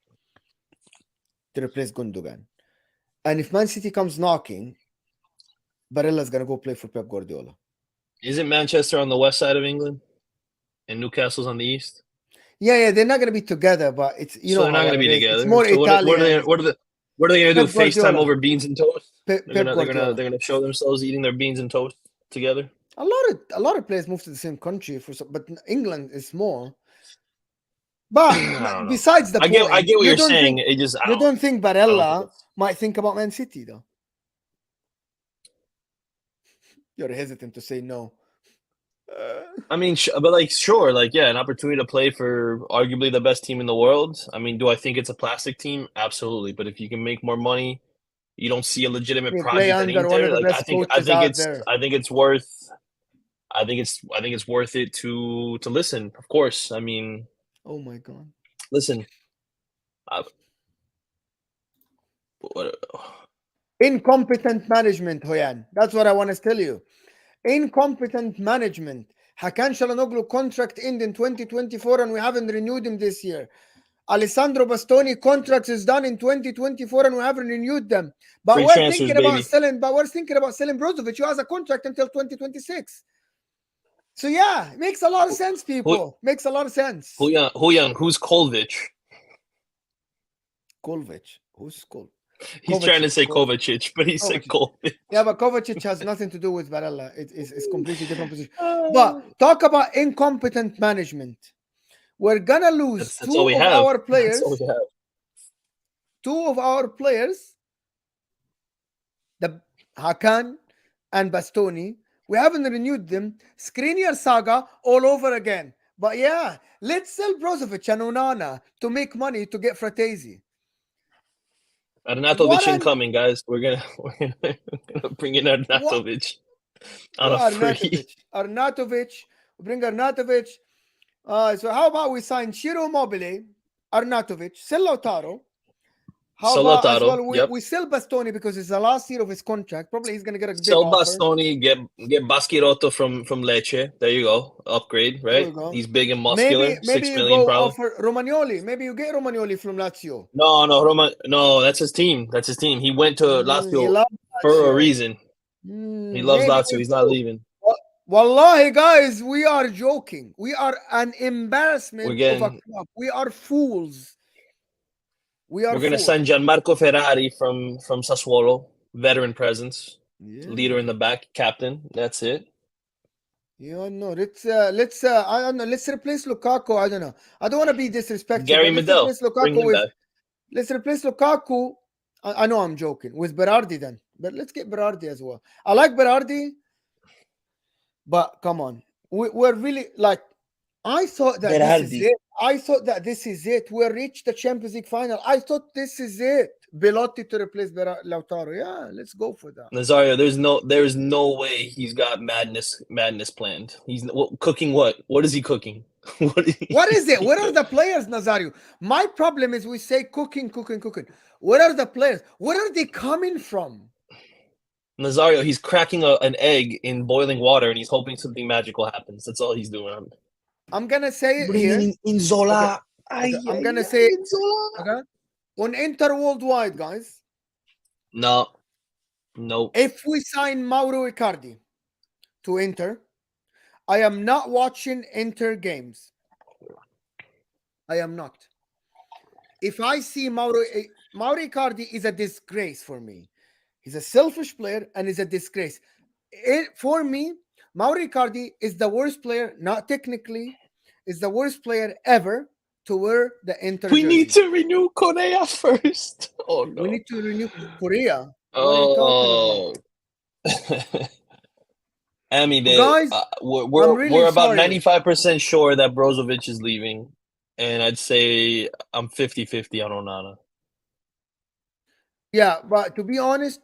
to replace Gundogan. And if Man City comes knocking, Barella's going to go play for Pep Guardiola. Isn't Manchester on the west side of England, and Newcastle's on the east? Yeah, they're not going to be together, but it's so they're not going to be together. It's more so Italian. What are they going to do? FaceTime over beans and toast? They're going to show themselves eating their beans and toast together. A lot of players move to the same country but England is small. But besides the point, I get what you're saying. You don't think Barella might think about Man City though? You're hesitant to say no. I mean, but like, sure, like, yeah, an opportunity to play for arguably the best team in the world. I mean, do I think it's a plastic team? Absolutely. But if you can make more money, you don't see a legitimate project in there. Like, I think it's worth. I think it's worth it to listen. Of course. I mean, oh my God, listen. Incompetent management, Hoyan. That's what I want to tell you. Incompetent management. Hakan Çalhanoğlu contract ended in 2024 and we haven't renewed him this year. Alessandro Bastoni contract is done in 2024 and we haven't renewed them. But we're thinking about selling Brozovic, who has a contract until 2026. So yeah, it makes a lot of sense, people. Makes a lot of sense. Who's Kolvic? Kolvic? Who's Kolvic? He's trying to say Kovacic, but he said Kovacic. Yeah, but Kovacic has nothing to do with Barella. It's completely different position. But talk about incompetent management. We're gonna lose two of our players. Two of our players, the Hakan and Bastoni. We haven't renewed them. Skriniar saga all over again. But yeah, let's sell Brozovic and Onana to make money to get Frattesi. Arnautovic incoming, guys. We're gonna bring in Arnautovic on a free. Arnautovic. We bring Arnautovic. So how about we sign Ciro Immobile, Arnautovic, sell Lautaro. How about as well, we sell Bastoni because it's the last year of his contract. Probably he's gonna get a big offer. Sell Bastoni, get Baschirotto from Lecce. There you go. Upgrade, right? He's big and muscular. Maybe 6 you million go offer Romagnoli. Maybe you get Romagnoli from Lazio. No, that's his team. That's his team. He went to Lazio for a reason. He loves Lazio. He's not leaving. Wallahi, guys, we are joking. We are an We're embarrassment of a getting club. We are fools. We are we're gonna fools. sign Gianmarco Ferrari from Sassuolo, veteran presence, leader in Yeah. the back, captain. That's it. Yeah, no, I don't know, let's replace Lukaku. I don't know. I don't want to be disrespectful, Gary but let's Medel, replace bring Lukaku him with back. let's replace Lukaku. I know I'm joking with Berardi then, but let's get Berardi as well. I like Berardi, but come on, we're really like. I thought that this is Berardi. it. I thought that this is it. We reached the Champions League final. I thought this is it. Belotti to replace Lautaro. Yeah, let's go for that. Nazario, there's no way he's got madness planned. He's cooking what? What is he cooking? What is What is it? he Where are cook? the players, Nazario? My problem is we say cooking, cooking, cooking. Where are the players? Where are they coming from? Nazario, he's cracking an egg in boiling water and he's hoping something magical happens. That's all he's doing. I'm gonna say it Bringing here. in Okay, Inzola. okay. Ay, I'm ay, gonna say ay, it. Inzola. Okay. On Inter worldwide, guys. No, nope. If we sign Mauro Icardi to Inter, I am not watching Inter games. I am not. If I see Mauro Icardi is a disgrace for me. He's a selfish player and is a disgrace. For me, Mauro Icardi is the worst player, not technically, is the worst player ever to wear the Inter We need jersey. to renew Korea first. Oh We no. need to renew Korea. What are you talking about? Oh. Amy, Guys, I'm really we're about sorry. 95% sure that Brozovic is leaving, and I'd say I'm 50-50 on Onana. Yeah, but to be honest,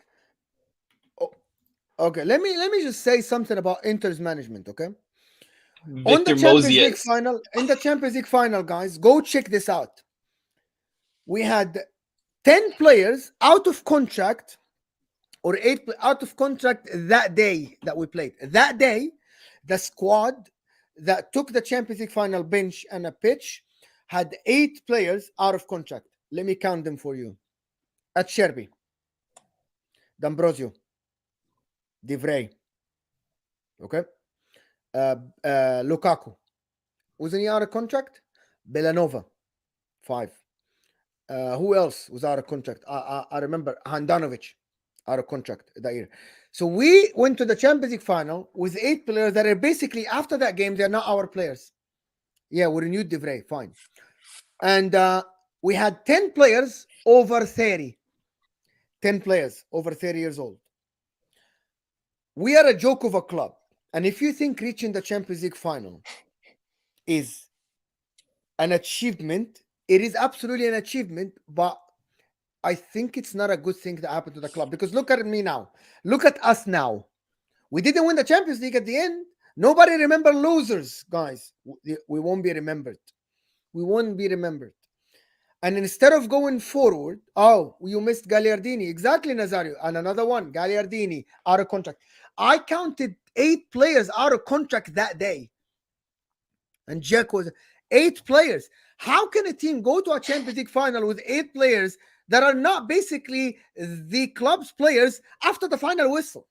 okay, let me just say something about Inter's management, okay? On the Victor Champions League Moses. final, in the Champions League final, guys, go check this out. We had 10 players out of contract or out of contract that day that we played. That day, the squad that took the Champions League final bench and a pitch had 8 players out of contract. Let me count them for you. At Sherby, D'Ambrosio, Di Vrij, okay? Lukaku. Wasn't he out of contract? Belanova, 5. Who else was out of contract? I remember Handanovic out of contract that year. So we went to the Champions League final with 8 players that are basically after that game, they're not our players. Yeah, we renewed De Vrij, fine. And we had 10 players over 30. 10 players over 30 years old. We are a joke of a club. And if you think reaching the Champions League final is an achievement, it is absolutely an achievement, but I think it's not a good thing that happened to the club because look at me now. Look at us now. We didn't win the Champions League at the end. Nobody remember losers, guys. We won't be remembered. We won't be remembered. And instead of going forward, oh, you missed Gagliardini. Exactly, Nazario. And another one, Gagliardini, out of contract. I counted 8 players out of contract that day. And Jack was 8 players. How can a team go to a Champions League final with 8 players that are not basically the club's players after the final whistle?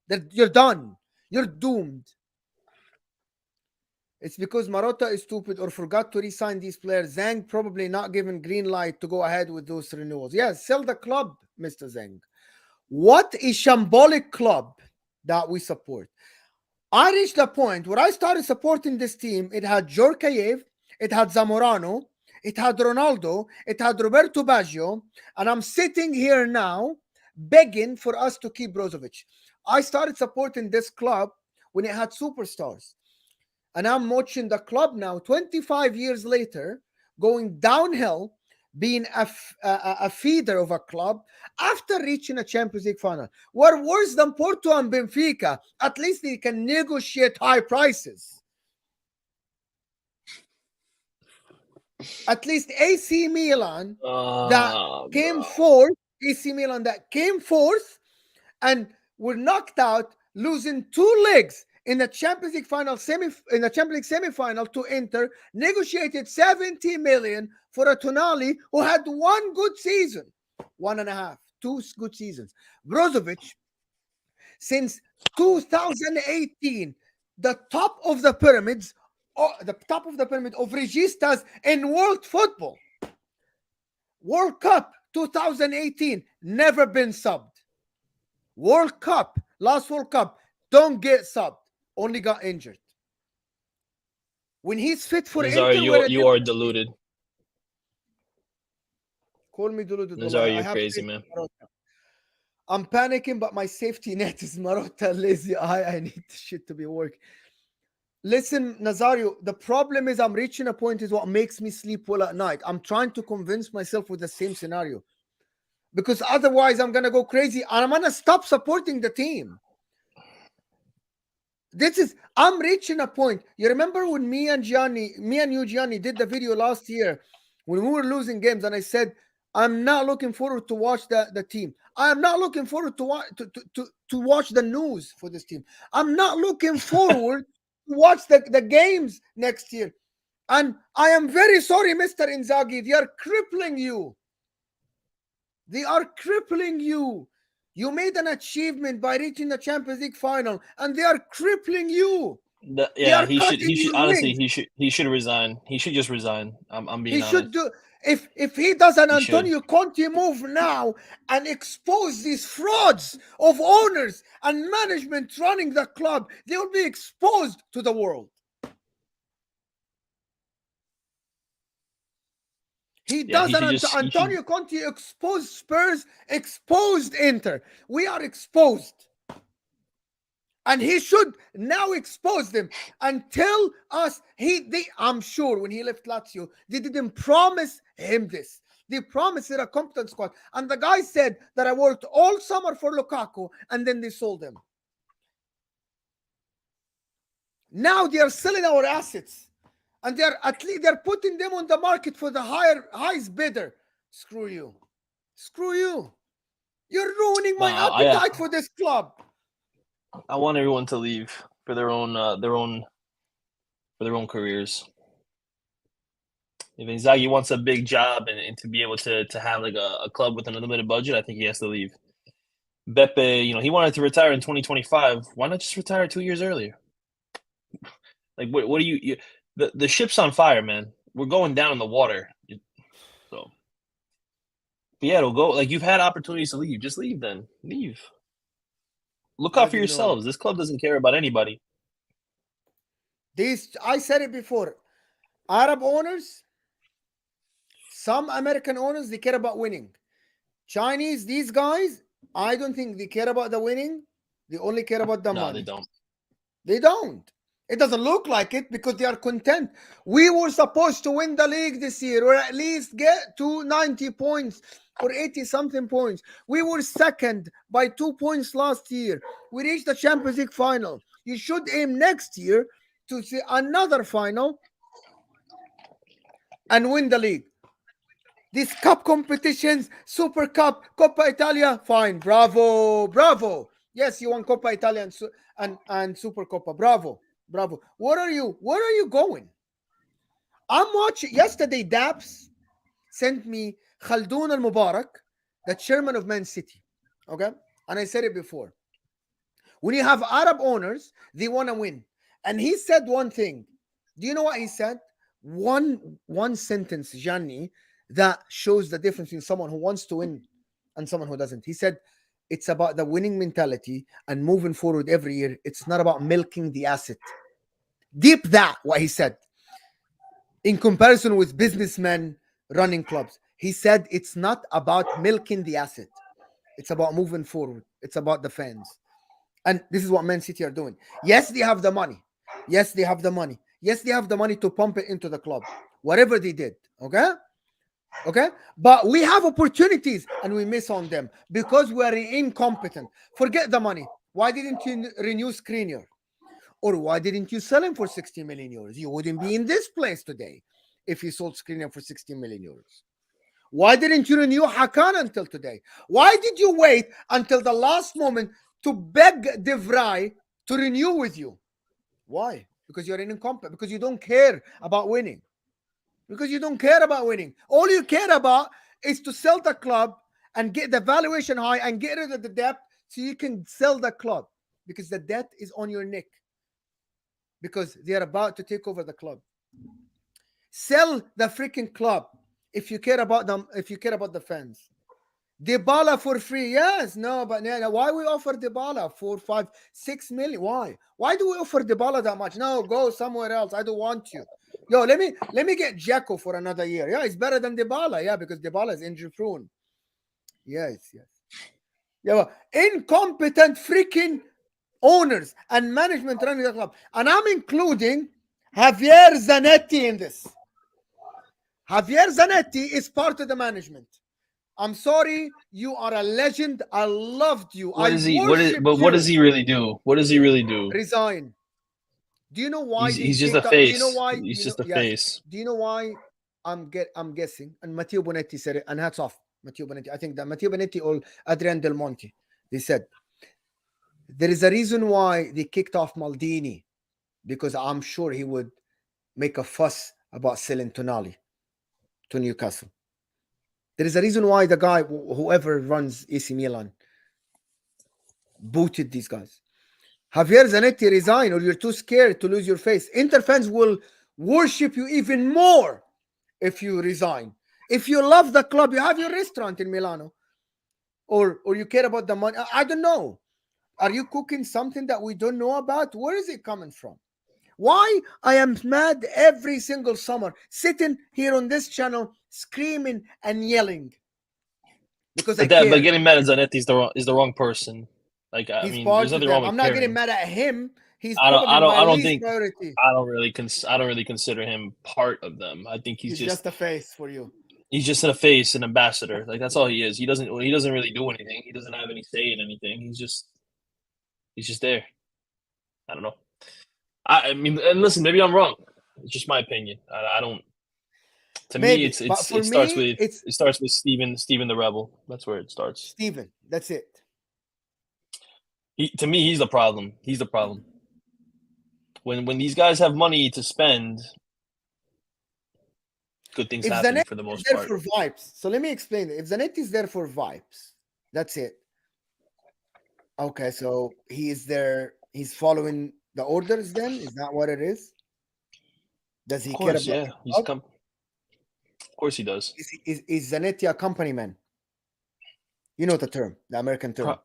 That you're done. You're doomed. It's because Marotta is stupid or forgot to re-sign these players. Zhang probably not given green light to go ahead with those renewals. Yes, sell the club, Mr. Zhang. What a shambolic club that we support. I reached a point where I started supporting this team. It had Djorkaeff, it had Zamorano, it had Ronaldo, it had Roberto Baggio, and I'm sitting here now begging for us to keep Brozovic. I started supporting this club when it had superstars. And I'm watching the club now, 25 years later, going downhill, being a feeder of a club after reaching a Champions League final. We're worse than Porto and Benfica. At least they can negotiate high prices. At least AC Milan that came fourth, AC Milan that came fourth and were knocked out, losing 2 legs in the Champions League in the Champions League semi-final to Inter, negotiated 70 million for a Tonali who had 1 good season, 1.5, 2 good seasons. Brozovic, since 2018, the top of the pyramids, or the top of the pyramid of registas in world football. World Cup 2018, never been subbed. World Cup, last World Cup, don't get subbed, only got injured. When he's fit for Inter, we're a You are different. deluded. Call me deluded. Nazar, I you're have crazy, faith man. in Marotta. I'm panicking, but my safety net is Marotta lazy eye. I need this shit to be working. Listen, Nazario, the problem is I'm reaching a point is what makes me sleep well at night. I'm trying to convince myself with the same scenario. Because otherwise I'm gonna go crazy and I'm gonna stop supporting the team. I'm reaching a point. You remember when me and you, Gianni, did the video last year when we were losing games, and I said, I'm not looking forward to watch the team. I am not looking forward to watch the news for this team. I'm not looking forward to watch the games next year. And I am very sorry, Mr. Inzaghi. They are crippling you. They are crippling you. You made an achievement by reaching the Champions League final, and they are crippling you. They are cutting your honestly wings. he should resign. He should just resign. I'm being He honest. should do. If he does an He should. Antonio Conte move now and expose these frauds of owners and management running the club, they will be exposed to the world. He does Antonio Conte exposed Spurs, exposed Inter. We are exposed. And he should now expose them and tell us I'm sure when he left Lazio, they didn't promise him this. They promised it a competent squad. And the guy said that I worked all summer for Lukaku and then they sold him. Now they are selling our assets. And they're putting them on the market for the highest bidder. Screw you. Screw you. You're ruining my appetite for this club. I want everyone to leave for their own careers. If Inzaghi wants a big job and to be able to have like a club with an unlimited budget, I think he has to leave. Beppe, he wanted to retire in 2025. Why not just retire 2 years earlier? Like, what do you the ship's on fire, man. We're going down in the water. So, Piero, go. Like, you've had opportunities to leave. Just leave then. Leave. Look out for yourselves. This club doesn't care about anybody. I said it before. Arab owners, some American owners, they care about winning. Chinese, these guys, I don't think they care about the winning. They only care about the money. No, they don't. They don't. It doesn't look like it because they are content. We were supposed to win the league this year or at least get to 90 points or 80-something points. We were second by 2 points last year. We reached the Champions League final. You should aim next year to see another final and win the league. These cup competitions, Super Cup, Coppa Italia, fine. Bravo, bravo. Yes, you won Coppa Italia and Super Coppa. Bravo. Bravo. Where are you going? I'm watching. Yesterday, Daps sent me Khaldoon Al-Mubarak, the chairman of Man City. Okay? And I said it before. When you have Arab owners, they want to win. And he said one thing. Do you know what he said? One sentence, Gianni, that shows the difference between someone who wants to win and someone who doesn't. He said, it's about the winning mentality and moving forward every year. It's not about milking the asset. Deep that, what he said. In comparison with businessmen running clubs, he said it's not about milking the asset. It's about moving forward. It's about the fans. And this is what Man City are doing. Yes, they have the money. Yes, they have the money. Yes, they have the money to pump it into the club. Whatever they did. Okay? Okay, but we have opportunities and we miss on them because we are incompetent. Forget the money. Why didn't you renew Skriniar? Or why didn't you sell him for 60 million euros? You wouldn't be in this place today if you sold Skriniar for 60 million euros. Why didn't you renew Hakan until today? Why did you wait until the last moment to beg De Vrij to renew with you? Why? Because you're incompetent. Because you don't care about winning. Because you don't care about winning. All you care about is to sell the club and get the valuation high and get rid of the debt so you can sell the club because the debt is on your neck. because they are about to take over the club. Sell the freaking club if you care about them, if you care about the fans. Dybala for free, yes, no, but why we offer Dybala 4, 5, 6 million? Why? Why do we offer Dybala that much? No, go somewhere else. I don't want you. Yo, let me get Dzeko for another year. Yeah, it's better than Dybala. Yeah, because Dybala is injury prone. Yes. Yeah, incompetent freaking owners and management running the club, and I'm including Javier Zanetti in this. Javier Zanetti is part of the management. I'm sorry, you are a legend. I loved you. What is he? What does he really do? What does he really do? Resign. Do you know why he's just a face? Do you know why? He's just a face. Do you know why? I'm guessing. And Matteo Bonetti said it. And hats off, Matteo Bonetti. I think that Matteo Bonetti or Adrian Del Monte, they said there is a reason why they kicked off Maldini, because I'm sure he would make a fuss about selling Tonali to Newcastle. There is a reason why the guy, whoever runs AC Milan, booted these guys. Javier Zanetti, resign, or you're too scared to lose your face. Inter fans will worship you even more if you resign. If you love the club, you have your restaurant in Milano, or you care about the money. I don't know. Are you cooking something that we don't know about? Where is it coming from? Why I am mad every single summer, sitting here on this channel, screaming and yelling because but getting mad at Zanetti is the wrong person. Like, I mean, there's nothing wrong with I'm not caring. getting mad at him. He's I don't think priority. I don't really consider him part of them. I think he's just a face for you. He's just a face, an ambassador. Like, that's all he is. He doesn't really do anything. He doesn't have any say in anything. He's just there. I don't know. I mean, and listen, maybe I'm wrong. It's just my opinion. I don't. To me, it starts with Steven the Rebel. That's where it starts. Steven, that's it. To me, he's the problem. He's the problem. When these guys have money to spend, good things happen for the most part. For vibes. So let me explain it. If Zanetti is there for vibes, that's it. Okay, so he is there. He's following the orders. Then is that what it is? Does he care about? Yeah, of course he does. Is Zanetti a company man? You know the term, the American term.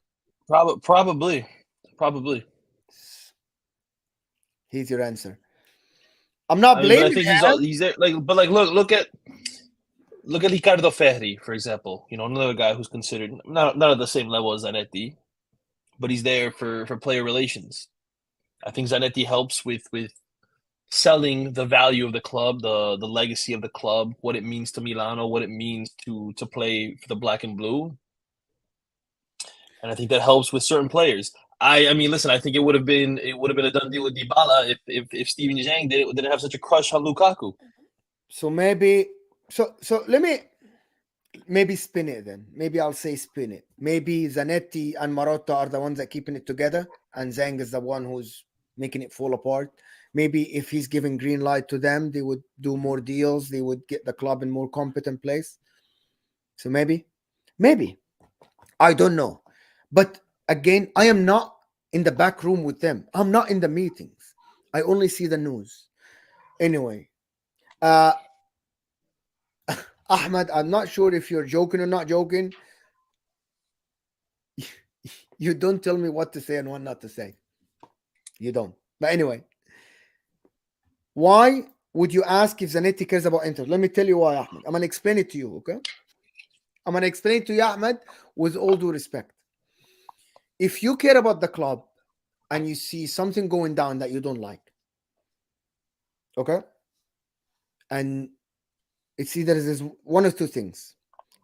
Probably. Here's your answer. I'm not blaming. I think he's there. Look at Riccardo Ferri, for example. You know, another guy who's considered not at the same level as Zanetti, but he's there for player relations. I think Zanetti helps with selling the value of the club, the legacy of the club, what it means to Milano, what it means to play for the black and blue. And I think that helps with certain players. I mean, listen, I think it would have been a done deal with Dybala if Steven Zhang didn't have such a crush on Lukaku. So maybe let me spin it then. Maybe I'll say spin it. Maybe Zanetti and Marotta are the ones that keeping it together, and Zhang is the one who's making it fall apart. Maybe if he's giving green light to them, they would do more deals. They would get the club in more competent place. So maybe, I don't know. But again, I am not in the back room with them. I'm not in the meetings. I only see the news. Anyway, Ahmed, I'm not sure if you're joking or not joking. You don't tell me what to say and what not to say. You don't. But anyway, why would you ask if Zanetti cares about Inter? Let me tell you why, Ahmed. I'm going to explain it to you, okay? I'm going to explain it to you, Ahmed, with all due respect. If you care about the club and you see something going down that you don't like, okay? And it's either there's one of two things.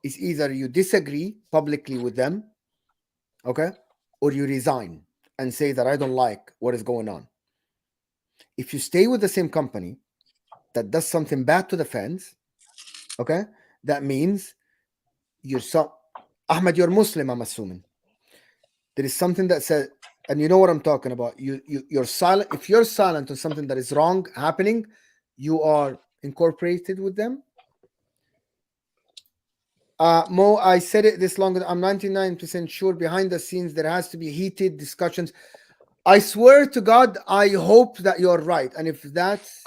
It's either you disagree publicly with them, okay? Or you resign and say that I don't like what is going on. If you stay with the same company that does something bad to the fans, okay, that means Ahmed, you're Muslim, I'm assuming. There is something that says, and you know what I'm talking about. You're silent. If you're silent on something that is wrong happening, you are incorporated with them. Mo, I said it this long. I'm 99% sure behind the scenes there has to be heated discussions. I swear to God, I hope that you're right. And if that's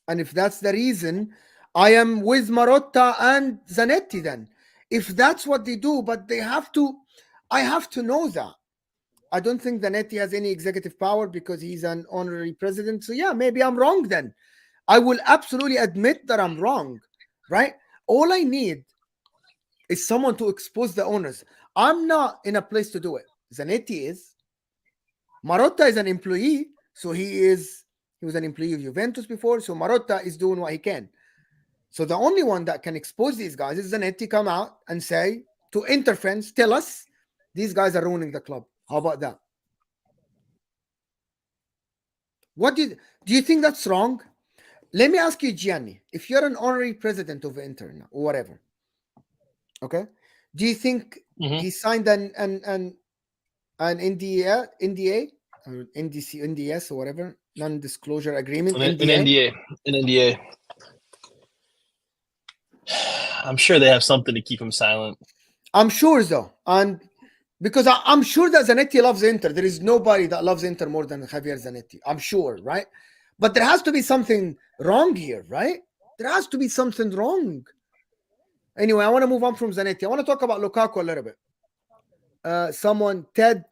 the reason, I am with Marotta and Zanetti then. If that's what they do, but I have to know that. I don't think Zanetti has any executive power because he's an honorary president. So yeah, maybe I'm wrong then. I will absolutely admit that I'm wrong, right? All I need is someone to expose the owners. I'm not in a place to do it. Zanetti is. Marotta is an employee, so he was an employee of Juventus before, so Marotta is doing what he can. So the only one that can expose these guys is Zanetti come out and say to Inter fans, tell us these guys are ruining the club. How about that? What do you think that's wrong? Let me ask you, Gianni, if you're an honorary president of Inter or whatever, okay, do you think he signed an NDA or NDS or whatever, non-disclosure agreement? An NDA. I'm sure they have something to keep him silent. I'm sure so, and because I'm sure that Zanetti loves Inter. There is nobody that loves Inter more than Javier Zanetti. I'm sure, right? But there has to be something wrong here, right? There has to be something wrong. Anyway, I want to move on from Zanetti. I want to talk about Lukaku a little bit. Someone, Ted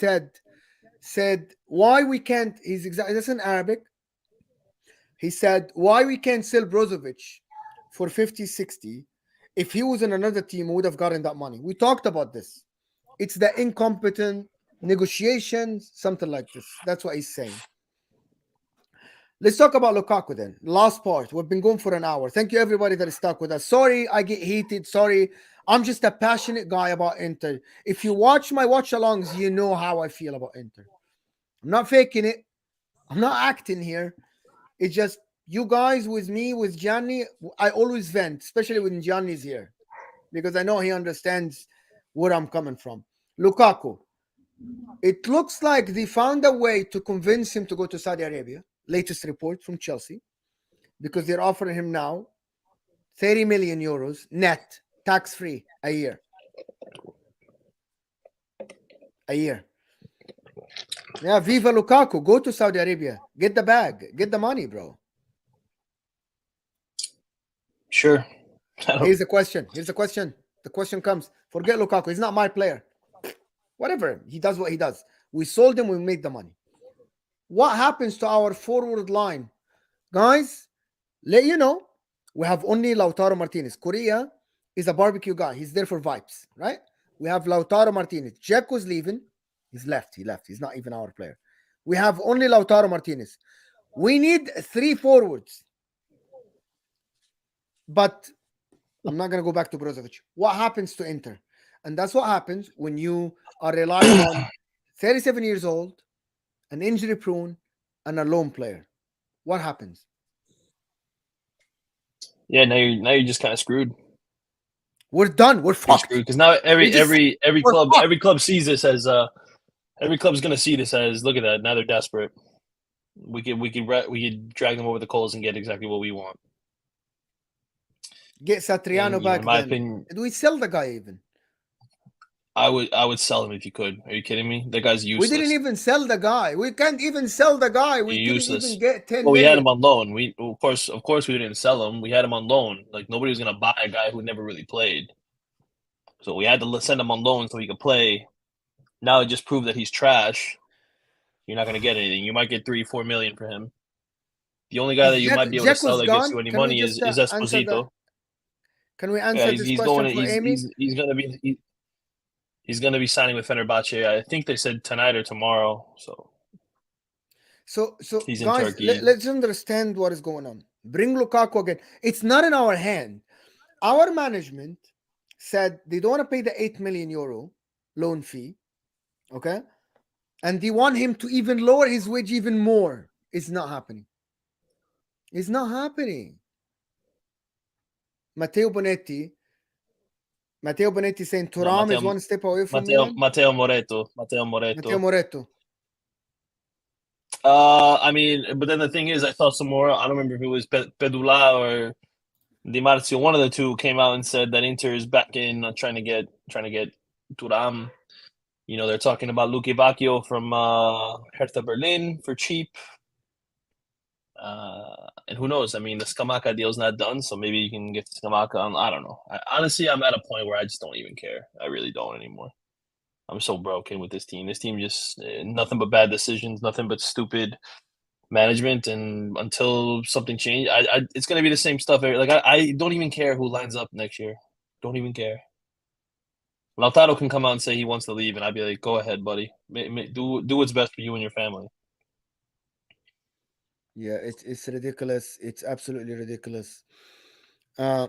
said, why we can't, that's in Arabic. He said, why we can't sell Brozovic for 50, 60. If he was in another team, we would have gotten that money. We talked about this. It's the incompetent negotiations, something like this. That's what he's saying. Let's talk about Lukaku then. Last part. We've been going for an hour. Thank you, everybody that is stuck with us. Sorry, I get heated. Sorry. I'm just a passionate guy about Inter. If you watch my watch-alongs, you know how I feel about Inter. I'm not faking it. I'm not acting here. It's just you guys with me, with Gianni, I always vent, especially when Gianni's here, because I know he understands where I'm coming from. Lukaku. It looks like they found a way to convince him to go to Saudi Arabia. Latest report from Chelsea, because they're offering him now 30 million euros net, tax-free, a year. Yeah, viva Lukaku. Go to Saudi Arabia. Get the bag. Get the money, bro. Sure. Here's the question. The question comes. Forget Lukaku. He's not my player. Whatever. He does what he does. We sold him. We made the money. What happens to our forward line? Guys, let you know, we have only Lautaro Martinez. Korea is a barbecue guy. He's there for vibes, right? We have Lautaro Martinez. Dzeko's leaving. He left. He's not even our player. We have only Lautaro Martinez. We need 3 forwards. But I'm not going to go back to Brozovic. What happens to Inter? And that's what happens when you are relying on 37 years old, an injury prone, and a lone player. What happens? Yeah, now you're just kind of screwed. We're done. We're fucked. Because now every club sees this as every club's gonna see this as, look at that. Now they're desperate. We could drag them over the coals and get exactly what we want. Get Satriano back. In my opinion, do we sell the guy even? I would sell him if you could. Are you kidding me? That guy's useless. We didn't even sell the guy. We can't even sell the guy. We didn't even get 10 Well, we million. had him on loan. We of course we didn't sell him. We had him on loan. Like, nobody was gonna buy a guy who never really played. So we had to send him on loan so he could play. Now it just proved that he's trash. You're not gonna get anything. You might get 3-4 million for him. The only guy that you might be able to sell that gets you any money is Esposito. Can we answer this question for Amy? He's going to be signing with Fenerbahce. I think they said tonight or tomorrow. So he's guys, let's understand what is going on. Bring Lukaku again. It's not in our hand. Our management said they don't want to pay the 8 million euro loan fee. Okay? And they want him to even lower his wage even more. It's not happening. It's not happening. Matteo Bonetti saying Thuram is one step away from Milan. Matteo Moretto. I mean, but then the thing is, I saw some more. I don't remember if it was Pedula or Di Marzio. One of the two came out and said that Inter is back in trying to get Thuram. They're talking about Vicario from Hertha Berlin for cheap. And who knows? I mean, the Scamacca deal's not done, so maybe you can get Scamacca on. I don't know. Honestly, I'm at a point where I just don't even care. I really don't anymore. I'm so broken with this team. This team just nothing but bad decisions, nothing but stupid management. And until something changes, it's gonna be the same stuff. Like I don't even care who lines up next year. Don't even care. Lautaro can come out and say he wants to leave, and I'd be like, "Go ahead, buddy. Do what's best for you and your family." Yeah, it's ridiculous. It's absolutely ridiculous. Uh,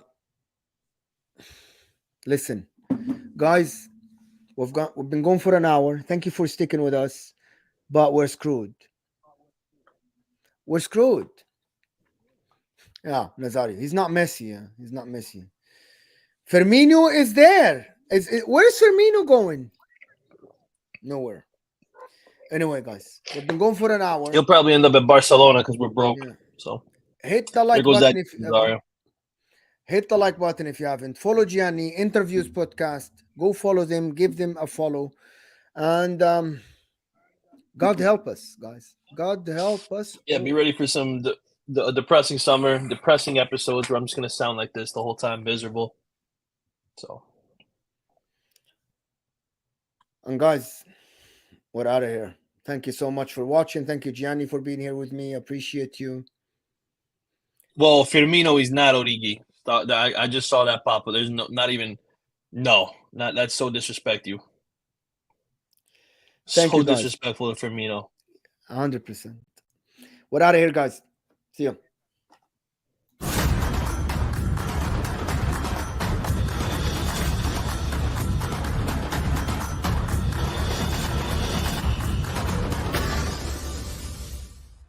Listen, guys, we've been going for an hour. Thank you for sticking with us, but we're screwed. We're screwed. Yeah, Nazario. He's not Messi. Yeah. He's not Messi. Firmino is there. Where's Firmino going? Nowhere. Anyway, guys, we've been going for an hour. He'll probably end up at Barcelona because we're broke. Yeah. So Hit the there like goes that. button if Zario. hit the like button if you haven't. Follow Gianni Interviews Podcast. Go follow them. Give them a follow. And God help us, guys. God help us. Yeah, be ready for some depressing summer, depressing episodes where I'm just gonna sound like this the whole time, miserable. So, And guys, we're out of here. Thank you so much for watching. Thank you, Gianni, for being here with me. Appreciate you. well, Firmino is not Origi. I just saw that pop up. There's not even that's so disrespect you. Thank So you, guys. disrespectful to Firmino. 100%. We're out of here, guys. See you.